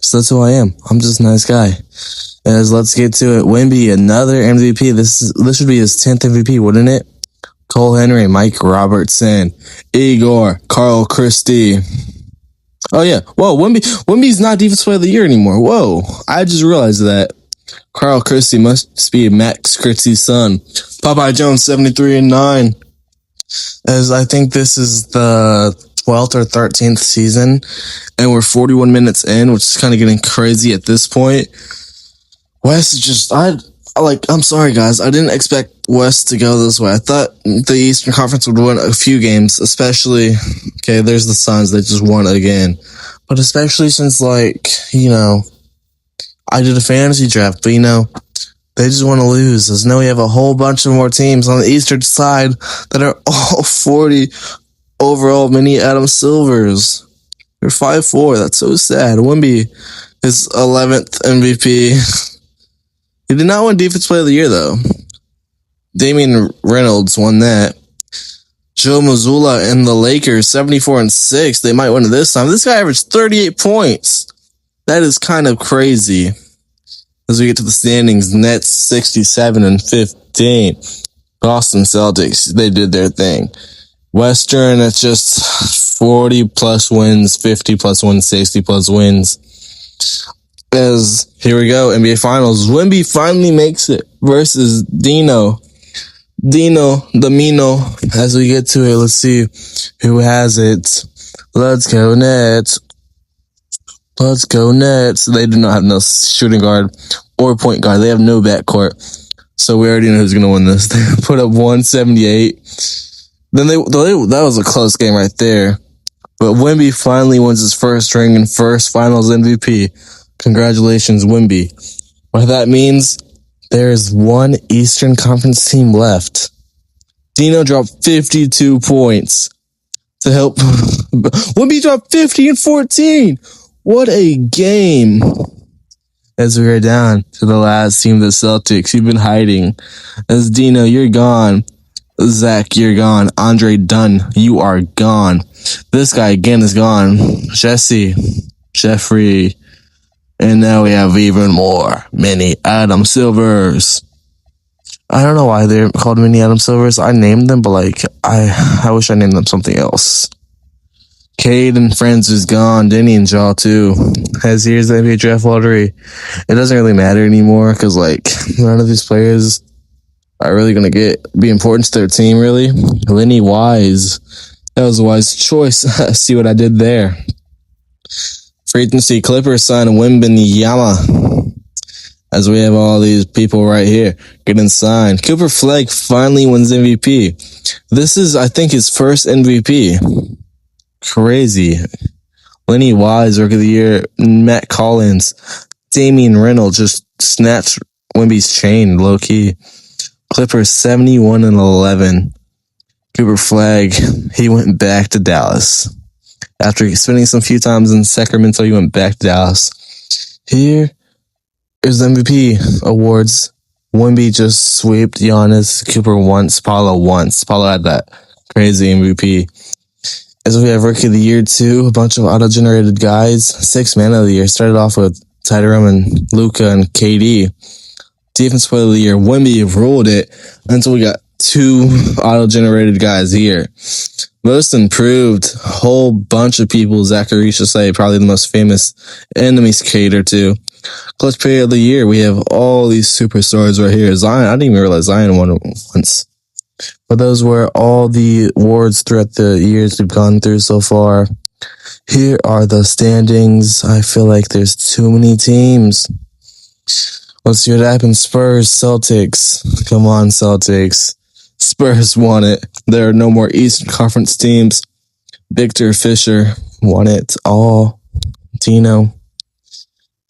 So that's who I am. I'm just a nice guy. As let's get to it. Wemby, another MVP. This should be his 10th MVP, wouldn't it? Cole Henry, Mike Robertson, Igor, Carl Christie. Oh yeah. Whoa, Wemby's not Defensive Player of the Year anymore. Whoa. I just realized that. Carl Christie must be Max Christie's son. Popeye Jones, 73-9. As I think this is the 12th or 13th season, and we're 41 minutes in, which is kind of getting crazy at this point. West is just, I'm sorry guys, I didn't expect West to go this way. I thought the Eastern Conference would win a few games, especially, okay, there's the Suns, they just won again. But especially since, I did a fantasy draft, but they just want to lose. As now we have a whole bunch of more teams on the Eastern side that are all 40 overall mini Adam Silvers. They're 5-4. That's so sad. Wemby is 11th MVP. He did not win Defensive Player of the Year, though. Damian Reynolds won that. Joe Mazzulla and the Lakers, 74-6. They might win it this time. This guy averaged 38 points. That is kind of crazy. As we get to the standings, Nets 67-15. Boston Celtics, they did their thing. Western, it's just 40 plus wins, 50 plus wins, 60 plus wins. As here we go, NBA Finals. Wemby finally makes it versus Dino the Mino. As we get to it, let's see who has it. Let's go Nets. Let's go Nets. They do not have no shooting guard or point guard. They have no backcourt. So we already know who's going to win this. They put up 178. Then that was a close game right there. But Wemby finally wins his first ring and first finals MVP. Congratulations, Wemby. What that means, there's one Eastern Conference team left. Dino dropped 52 points to help. Wemby dropped 50 and 14. What a game. As we are down to the last team, the Celtics. You've been hiding. As Dino, you're gone. Zach, you're gone. Andre Dunn, you are gone. This guy again is gone. Jeffrey. And now we have even more mini Adam Silvers. I don't know why they're called mini Adam Silvers. I named them, but I wish I named them something else. Cade and friends is gone. Denny and Jaw too. As here's the NBA draft lottery. It doesn't really matter anymore because none of these players are really gonna be important to their team. Really, Lenny Wise. That was a wise choice. See what I did there. Free agency Clippers sign Wembanyama. As we have all these people right here getting signed. Cooper Flag finally wins MVP. This is, I think, his first MVP. Crazy. Lenny Wise, Rookie of the Year. Matt Collins. Damian Reynolds just snatched Wemby's chain, low key. Clippers 71-11. Cooper Flag, he went back to Dallas. After spending some few times in Sacramento, he went back to Dallas. Here is the MVP awards. Wemby just swept Giannis. Cooper once. Paulo once. Paulo had that crazy MVP. As we have Rookie of the Year too, a bunch of auto-generated guys. 6 Man of the Year. Started off with Tyrone and Luka and KD. Defensive Player of the Year. Wemby ruled it until we got 2 auto-generated guys here. Most improved, whole bunch of people. Zachary should say probably the most famous enemies cater to. Clutch Player of the Year. We have all these superstars right here. Zion. I didn't even realize Zion won once. But those were all the awards throughout the years we've gone through so far. Here are the standings. I feel like there's too many teams. Let's see what happens. Spurs, Celtics. Come on, Celtics. Spurs won it. There are no more Eastern Conference teams. Victor Fisher won it all. Dino,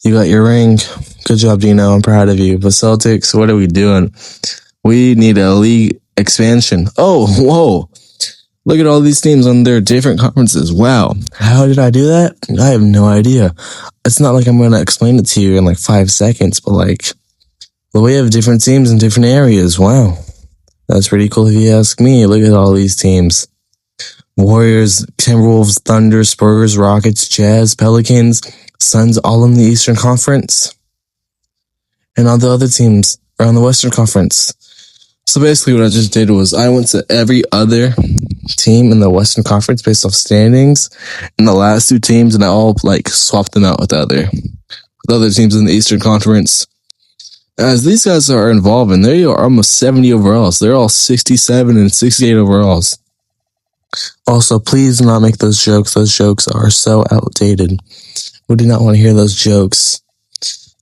you got your ring. Good job, Dino. I'm proud of you. But Celtics, what are we doing? We need a league expansion. Oh, whoa. Look at all these teams on their different conferences. Wow. How did I do that? I have no idea. It's not like I'm going to explain it to you in like 5 seconds, but well, we have different teams in different areas. Wow. That's pretty cool if you ask me. Look at all these teams. Warriors, Timberwolves, Thunder, Spurs, Rockets, Jazz, Pelicans, Suns, all in the Eastern Conference. And all the other teams are on the Western Conference. So basically what I just did was I went to every other team in the Western Conference based off standings and the last 2 teams, and I all swapped them out with the other teams in the Eastern Conference. As these guys are involved, and they are almost 70 overalls. They're all 67 and 68 overalls. Also, please do not make those jokes. Those jokes are so outdated. We do not want to hear those jokes.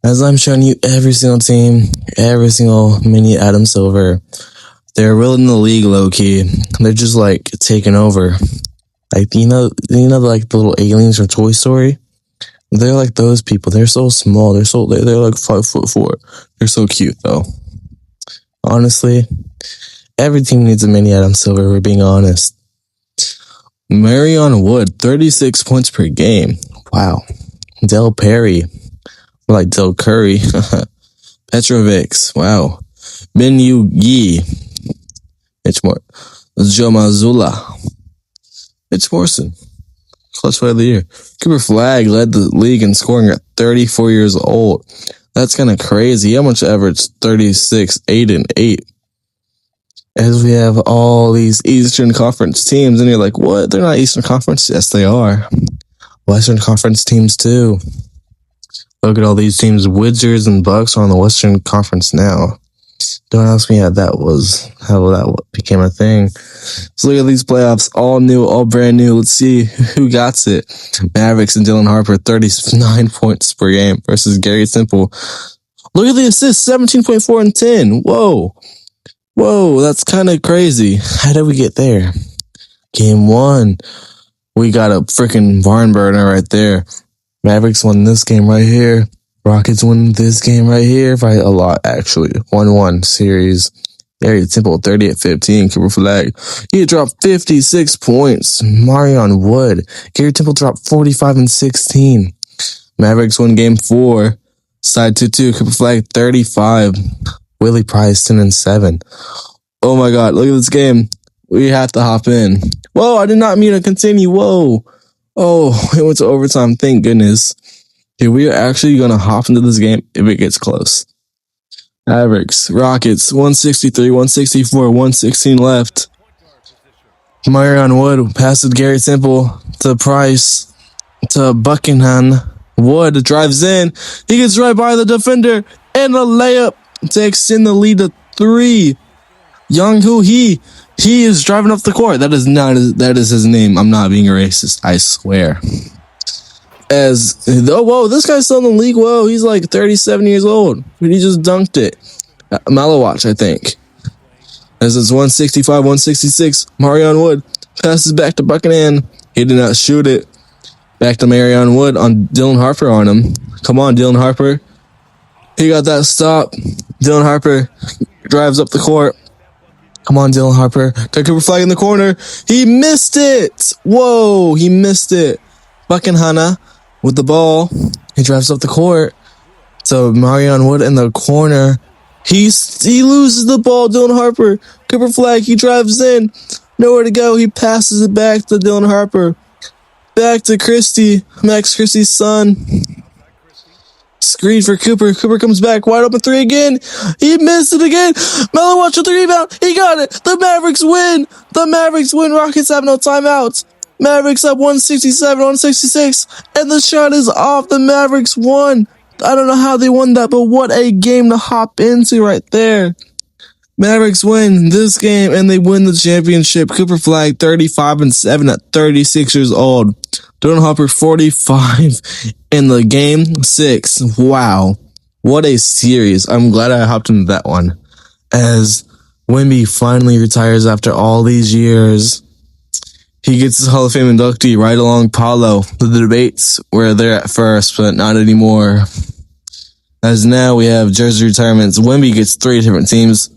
As I'm showing you every single team, every single mini Adam Silver, they're ruling the league low key. They're just taking over. The little aliens from Toy Story. They're like those people. They're so small. They're 5'4". They're so cute though. Honestly, every team needs a mini Adam Silver. We're being honest. Marion Wood, 36 points per game. Wow. Del Perry, like Del Curry. Petrovic, wow. Min Yu Yi. Mitch Moore. Joe Mazzulla. Mitch Morrison. Clutch player of the year. Cooper Flagg led the league in scoring at 34 years old. That's kind of crazy. How much averaged 36, 8, and 8? As we have all these Eastern Conference teams, and you're like, what? They're not Eastern Conference? Yes, they are. Western Conference teams too. Look at all these teams. Wizards and Bucks are on the Western Conference now. Don't ask me how that became a thing. So look at these playoffs, all new, all brand new. Let's see who got it. Mavericks and Dylan Harper, 39 points per game versus Gary Temple. Look at the assists, 17.4 and 10. Whoa, that's kind of crazy. How did we get there? Game 1, we got a freaking barn burner right there. Mavericks won this game right here. Rockets won this game right here by a lot, actually. 1-1 series. Gary Temple, 30-15. Cooper Flagg, he dropped 56 points. Marion Wood. Gary Temple dropped 45 and 16. Mavericks won game 4. Side 2-2. Cooper Flagg, 35. Willie Price, 10 and 7. Oh my God, look at this game. We have to hop in. Whoa, I did not mean to continue. Whoa. Oh, it went to overtime. Thank goodness. Here, we are actually going to hop into this game if it gets close. Mavericks, Rockets, 163, 164, 116 left. Marion Wood passes Gary Temple to Price to Buckingham. Wood drives in. He gets right by the defender and a layup to extend the lead to 3. Young-Hoo Hee. He is driving up the court. That is his name. I'm not being racist. I swear. Whoa, this guy's still in the league. Whoa, he's 37 years old. But he just dunked it. Malawatch, I think. As it's 165, 166. Marion Wood passes back to Buchanan. He did not shoot it. Back to Marion Wood on Dylan Harper on him. Come on, Dylan Harper. He got that stop. Dylan Harper drives up the court. Come on, Dylan Harper. Got Cooper Flagg in the corner. He missed it. Whoa, he missed it. Buckingham with the ball. He drives up the court. So Marion Wood in the corner. He loses the ball. Dylan Harper. Cooper Flagg. He drives in. Nowhere to go. He passes it back to Dylan Harper. Back to Christie. Max Christie's son. Screen for Cooper. Cooper comes back. Wide open 3 again. He missed it again. Malawatch with the rebound. He got it. The Mavericks win. The Mavericks win. Rockets have no timeouts. Mavericks up 167, 166. And the shot is off. The Mavericks won. I don't know how they won that, but what a game to hop into right there. Mavericks win this game and they win the championship. Cooper Flagg 35 and 7 at 36 years old. Dylan Harper 45 in the game 6. Wow. What a series. I'm glad I hopped into that one. As Wemby finally retires after all these years. He gets his Hall of Fame inductee right along Paulo. The debates were there at first, but not anymore. As now we have jersey retirements. Wemby gets 3 different teams.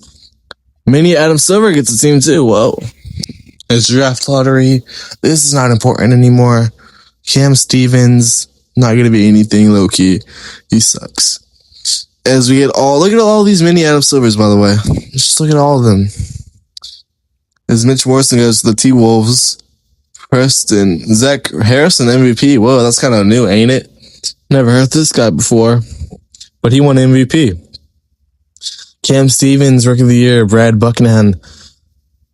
Mini Adam Silver gets a team too. Whoa. It's draft lottery. This is not important anymore. Cam Stevens, not going to be anything low key. He sucks. As we get look at all these mini Adam Silvers, by the way. Just look at all of them. As Mitch Morrison goes to the T-Wolves. Preston, Zach Harrison, MVP. Whoa, that's kind of new, ain't it? Never heard this guy before. But he won MVP. Cam Stevens, Rookie of the Year. Brad Buchanan.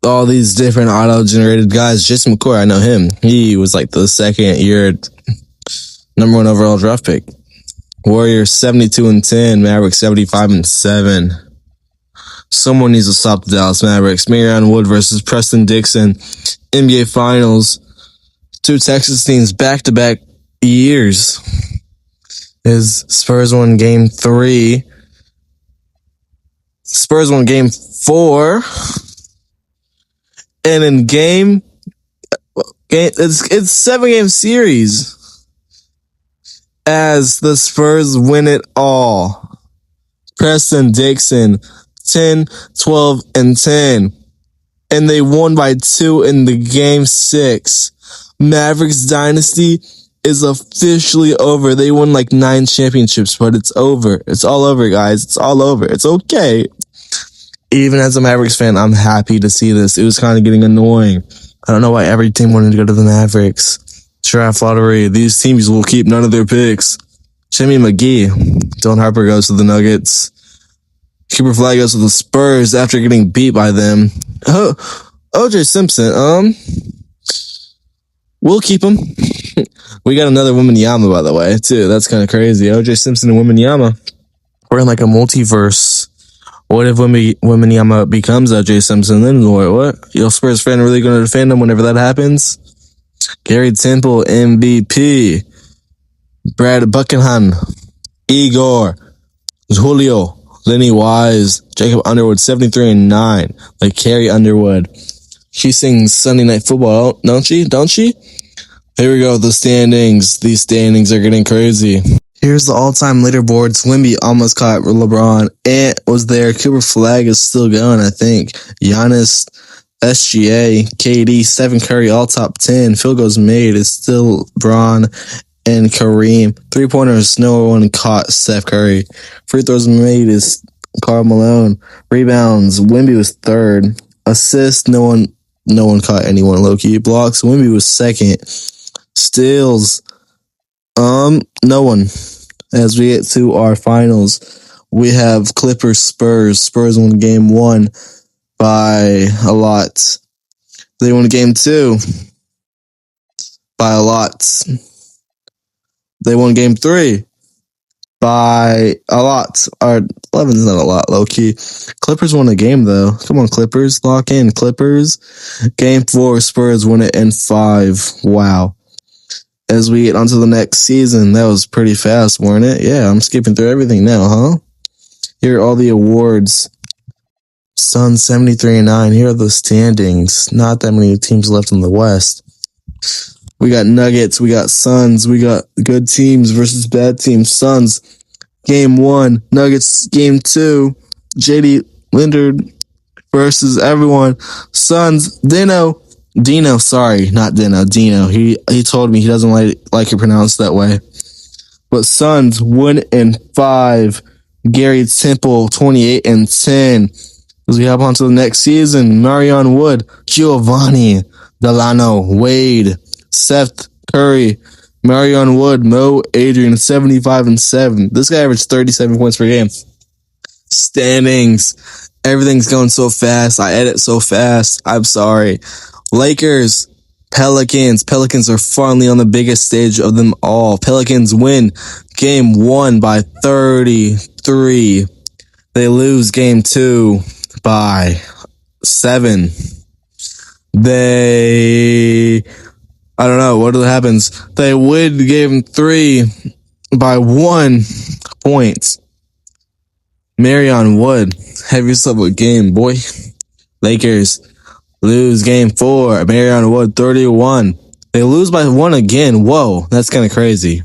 All these different auto-generated guys. Jason McCoy, I know him. He was like the second year number 1 overall draft pick. Warriors 72-10. Mavericks 75-7. Someone needs to stop the Dallas Mavericks. Marion Wood versus Preston Dixon. NBA Finals. 2 Texas teams back-to-back years. As Spurs won Game 3. Spurs won Game 4. And in it's 7-game series. As the Spurs win it all. Preston Dixon, 10, 12, and 10. And they won by 2 in the Game 6. Mavericks dynasty is officially over. They won like 9 championships, but it's over. It's all over, guys. It's all over. It's okay. Even as a Mavericks fan, I'm happy to see this. It was kind of getting annoying. I don't know why every team wanted to go to the Mavericks. Draft lottery. These teams will keep none of their picks. Jimmy McGee. Dylan Harper goes to the Nuggets. Cooper Flag goes to the Spurs after getting beat by them. OJ Simpson, we'll keep him. We got another Wembanyama, by the way, too. That's kind of crazy. OJ Simpson and Wembanyama. We're in like a multiverse. What if Wembanyama becomes OJ Simpson? Then what? Your Spurs fan really going to defend him whenever that happens? Gary Temple, MVP. Brad Buchanan. Igor. Julio. Lenny Wise. Jacob Underwood, 73-9. Like Carrie Underwood. She sings Sunday Night Football, don't she? Here we go, the standings. These standings are getting crazy. Here's the all-time leaderboards. Wemby almost caught LeBron. Ant was there. Cooper Flag is still going, I think. Giannis, SGA, KD, Stephen Curry, all top 10. Field goals made is still Bron and Kareem. 3-pointers, no one caught Steph Curry. Free throws made is Karl Malone. Rebounds, Wemby was 3rd. Assists, no one caught anyone low-key. Blocks, Wemby was 2nd. Steals, no one. As we get to our finals, we have Clippers, Spurs. Spurs won Game 1 by a lot. They won Game 2 by a lot. They won Game 3 by a lot. Our 11 is not a lot, low-key. Clippers won a game, though. Come on, Clippers. Lock in, Clippers. Game 4, Spurs won it in 5. Wow. As we get onto the next season, that was pretty fast, weren't it? Yeah, I'm skipping through everything now, huh? Here are all the awards. Suns 73-9. Here are the standings. Not that many teams left in the West. We got Nuggets. We got Suns. We got good teams versus bad teams. Suns, Game 1. Nuggets, Game 2. JD Lillard versus everyone. Suns, Dino. Sorry, not Dino. Dino. He told me he doesn't like it pronounced that way. But Suns win in 5. Gary Temple 28-10. As we hop on to the next season, Marion Wood, Giovanni Delano, Wade, Seth Curry, Marion Wood, Mo Adrian 75-7. This guy averaged 37 points per game. Standings. Everything's going so fast. I edit so fast. I'm sorry. Lakers, Pelicans. Pelicans are finally on the biggest stage of them all. Pelicans win Game 1 by 33. They lose Game 2 by 7. I don't know what happens. They win Game 3 by 1 point. Marion Wood, have yourself a game, boy. Lakers lose game 4. Marion Wood 31. They lose by 1 again. Whoa, that's kind of crazy.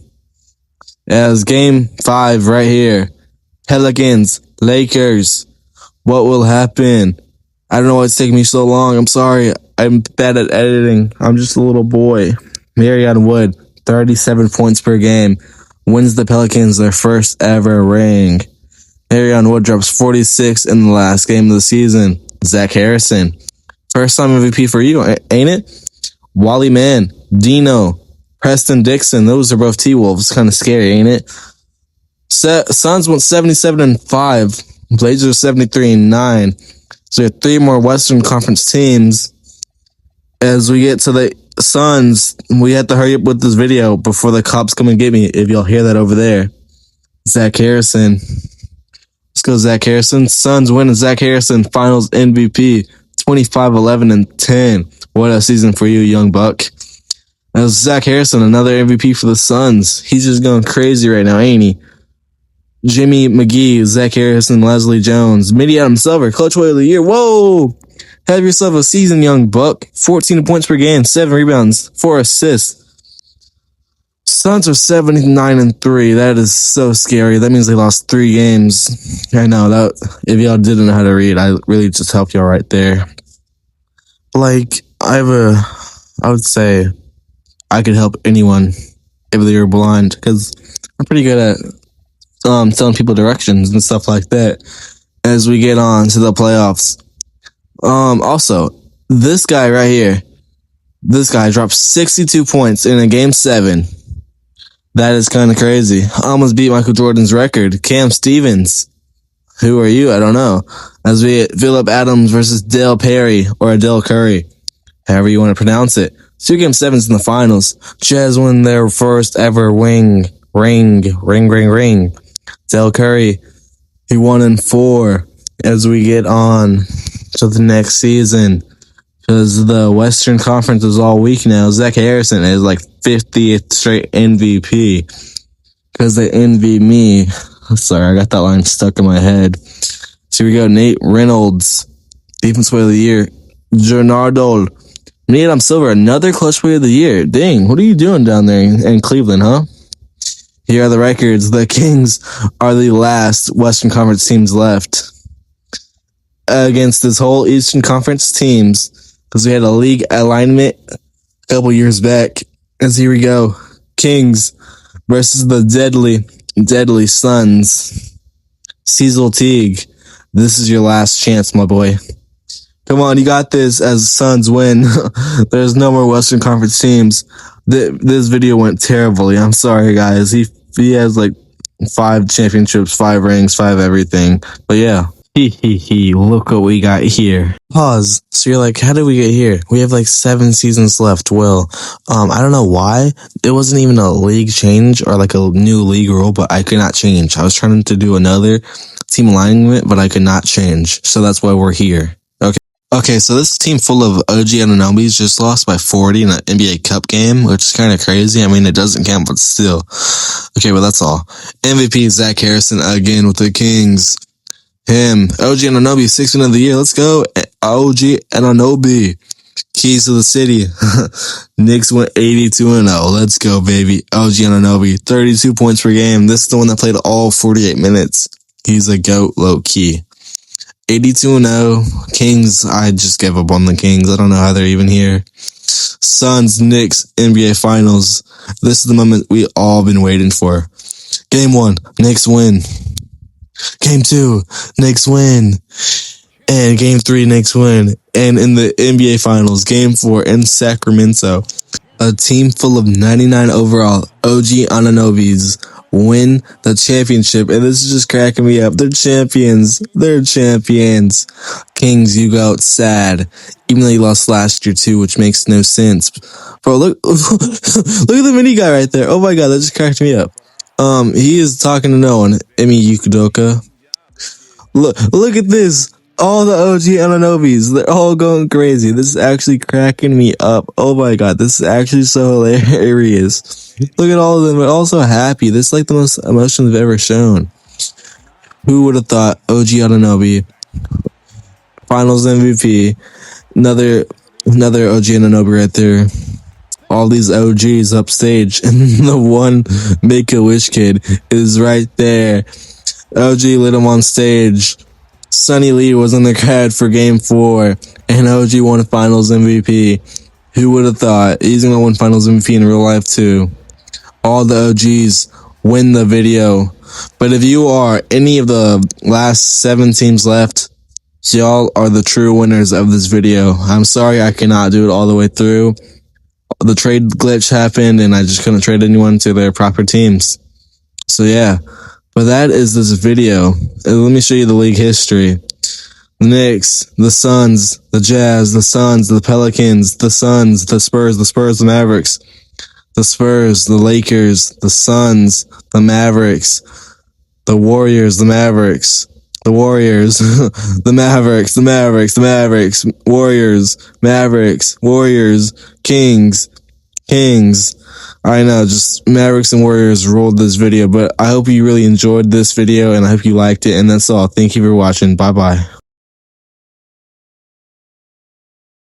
As game 5 right here. Pelicans, Lakers. What will happen? I don't know why it's taking me so long. I'm sorry. I'm bad at editing. I'm just a little boy. Marion Wood, 37 points per game. Wins the Pelicans their first ever ring. Marion Wood drops 46 in the last game of the season. Zach Harrison. First time MVP for you, ain't it? Wally Mann, Dino, Preston Dixon. Those are both T-Wolves. Kind of scary, ain't it? Suns went 77-5. Blazers 73-9. So we have 3 more Western Conference teams. As we get to the Suns, we have to hurry up with this video before the cops come and get me. If y'all hear that over there. Zach Harrison. Let's go, Zach Harrison. Suns win. Zach Harrison, Finals MVP. 25, 11, and 10. What a season for you, young buck. That was Zach Harrison, another MVP for the Suns. He's just going crazy right now, ain't he? Jimmy McGee, Zach Harrison, Leslie Jones, Mitty Adam Silver, Clutch Player of the Year. Whoa! Have yourself a season, young buck. 14 points per game, 7 rebounds, 4 assists. Suns are 79-3. That is so scary. That means they lost 3 games. I know that. If y'all didn't know how to read, I really just helped y'all right there. Like, I would say I could help anyone if they were blind, because I'm pretty good at telling people directions and stuff like that as we get on to the playoffs. Also, this guy right here, this guy dropped 62 points in a game 7. That is kind of crazy. Almost beat Michael Jordan's record. Cam Stevens. Who are you? I don't know. As we get Phillip Adams versus Dale Perry or Dale Curry. However you want to pronounce it. 2 game 7s in the finals. Jazz win their first ever ring. Dale Curry, he won in 4 as we get on to the next season. Because the Western Conference is all weak now. Zach Harrison is like 50th straight MVP. Because they envy me. Sorry, I got that line stuck in my head. So we go Nate Reynolds, Defense Player of the Year. Gennaro, Mitty Adam Silver, another Clutch Player of the Year. Dang, what are you doing down there in Cleveland, huh? Here are the records. The Kings are the last Western Conference teams left against this whole Eastern Conference teams, because we had a league alignment a couple years back. As here we go. Kings versus the deadly Suns. Cecil Teague, this is your last chance, my boy. Come on, you got this as Suns win. There's no more Western Conference teams. This video went terribly. I'm sorry, guys. He has like 5 championships, 5 rings, 5 everything. But yeah. Look what we got here. Pause. So you're like, how did we get here? We have like 7 seasons left. Well, I don't know why. It wasn't even a league change or like a new league rule, but I could not change. I was trying to do another team alignment, but I could not change. So that's why we're here. Okay, so this team full of OG Anunobis just lost by 40 in an NBA Cup game, which is kind of crazy. I mean, it doesn't count, but still. Okay, well, that's all. MVP Zach Harrison again with the Kings. Him. OG Anunoby, 6th win of the year. Let's go. OG Anunoby. Keys to the city. Knicks went 82-0. Let's go, baby. OG Anunoby, 32 points per game. This is the one that played all 48 minutes. He's a GOAT, low-key. 82-0. Kings, I just gave up on the Kings. I don't know how they're even here. Suns, Knicks, NBA Finals. This is the moment we all been waiting for. Game 1, Knicks win. Game 2, Knicks win. And Game 3, Knicks win. And in the NBA Finals, Game 4 in Sacramento, a team full of 99 overall OG Anunobis win the championship. And this is just cracking me up. They're champions. Kings, you go out sad. Even though you lost last year too, which makes no sense. Bro, look at the mini guy right there. Oh my god, that just cracked me up. He is talking to no one. Emi Yukadoka. Look at this. All the OG Anunobis, they're all going crazy. This is actually cracking me up. Oh my god, this is actually so hilarious. Look at all of them. They're all so happy. This is like the most emotion they've ever shown. Who would have thought OG Anunoby Finals MVP. Another OG Anunoby right there. All these OGs upstage, and the one Make-A-Wish kid is right there. OG lit him on stage. Sonny Lee was in the crowd for Game 4, and OG won Finals MVP. Who would have thought? He's gonna win Finals MVP in real life too. All the OGs win the video. But if you are any of the last 7 teams left, y'all are the true winners of this video. I'm sorry I cannot do it all the way through. The trade glitch happened and I just couldn't trade anyone to their proper teams. So yeah, but that is this video. Let me show you the league history. The Knicks, the Suns, the Jazz, the Suns, the Pelicans, the Suns, the Spurs, the Mavericks, the Spurs, the Lakers, the Suns, the Mavericks, the Warriors, the Mavericks, the Warriors, the Mavericks, Warriors, Kings. I know, just Mavericks and Warriors rolled this video, but I hope you really enjoyed this video and I hope you liked it. And that's all. Thank you for watching. Bye bye.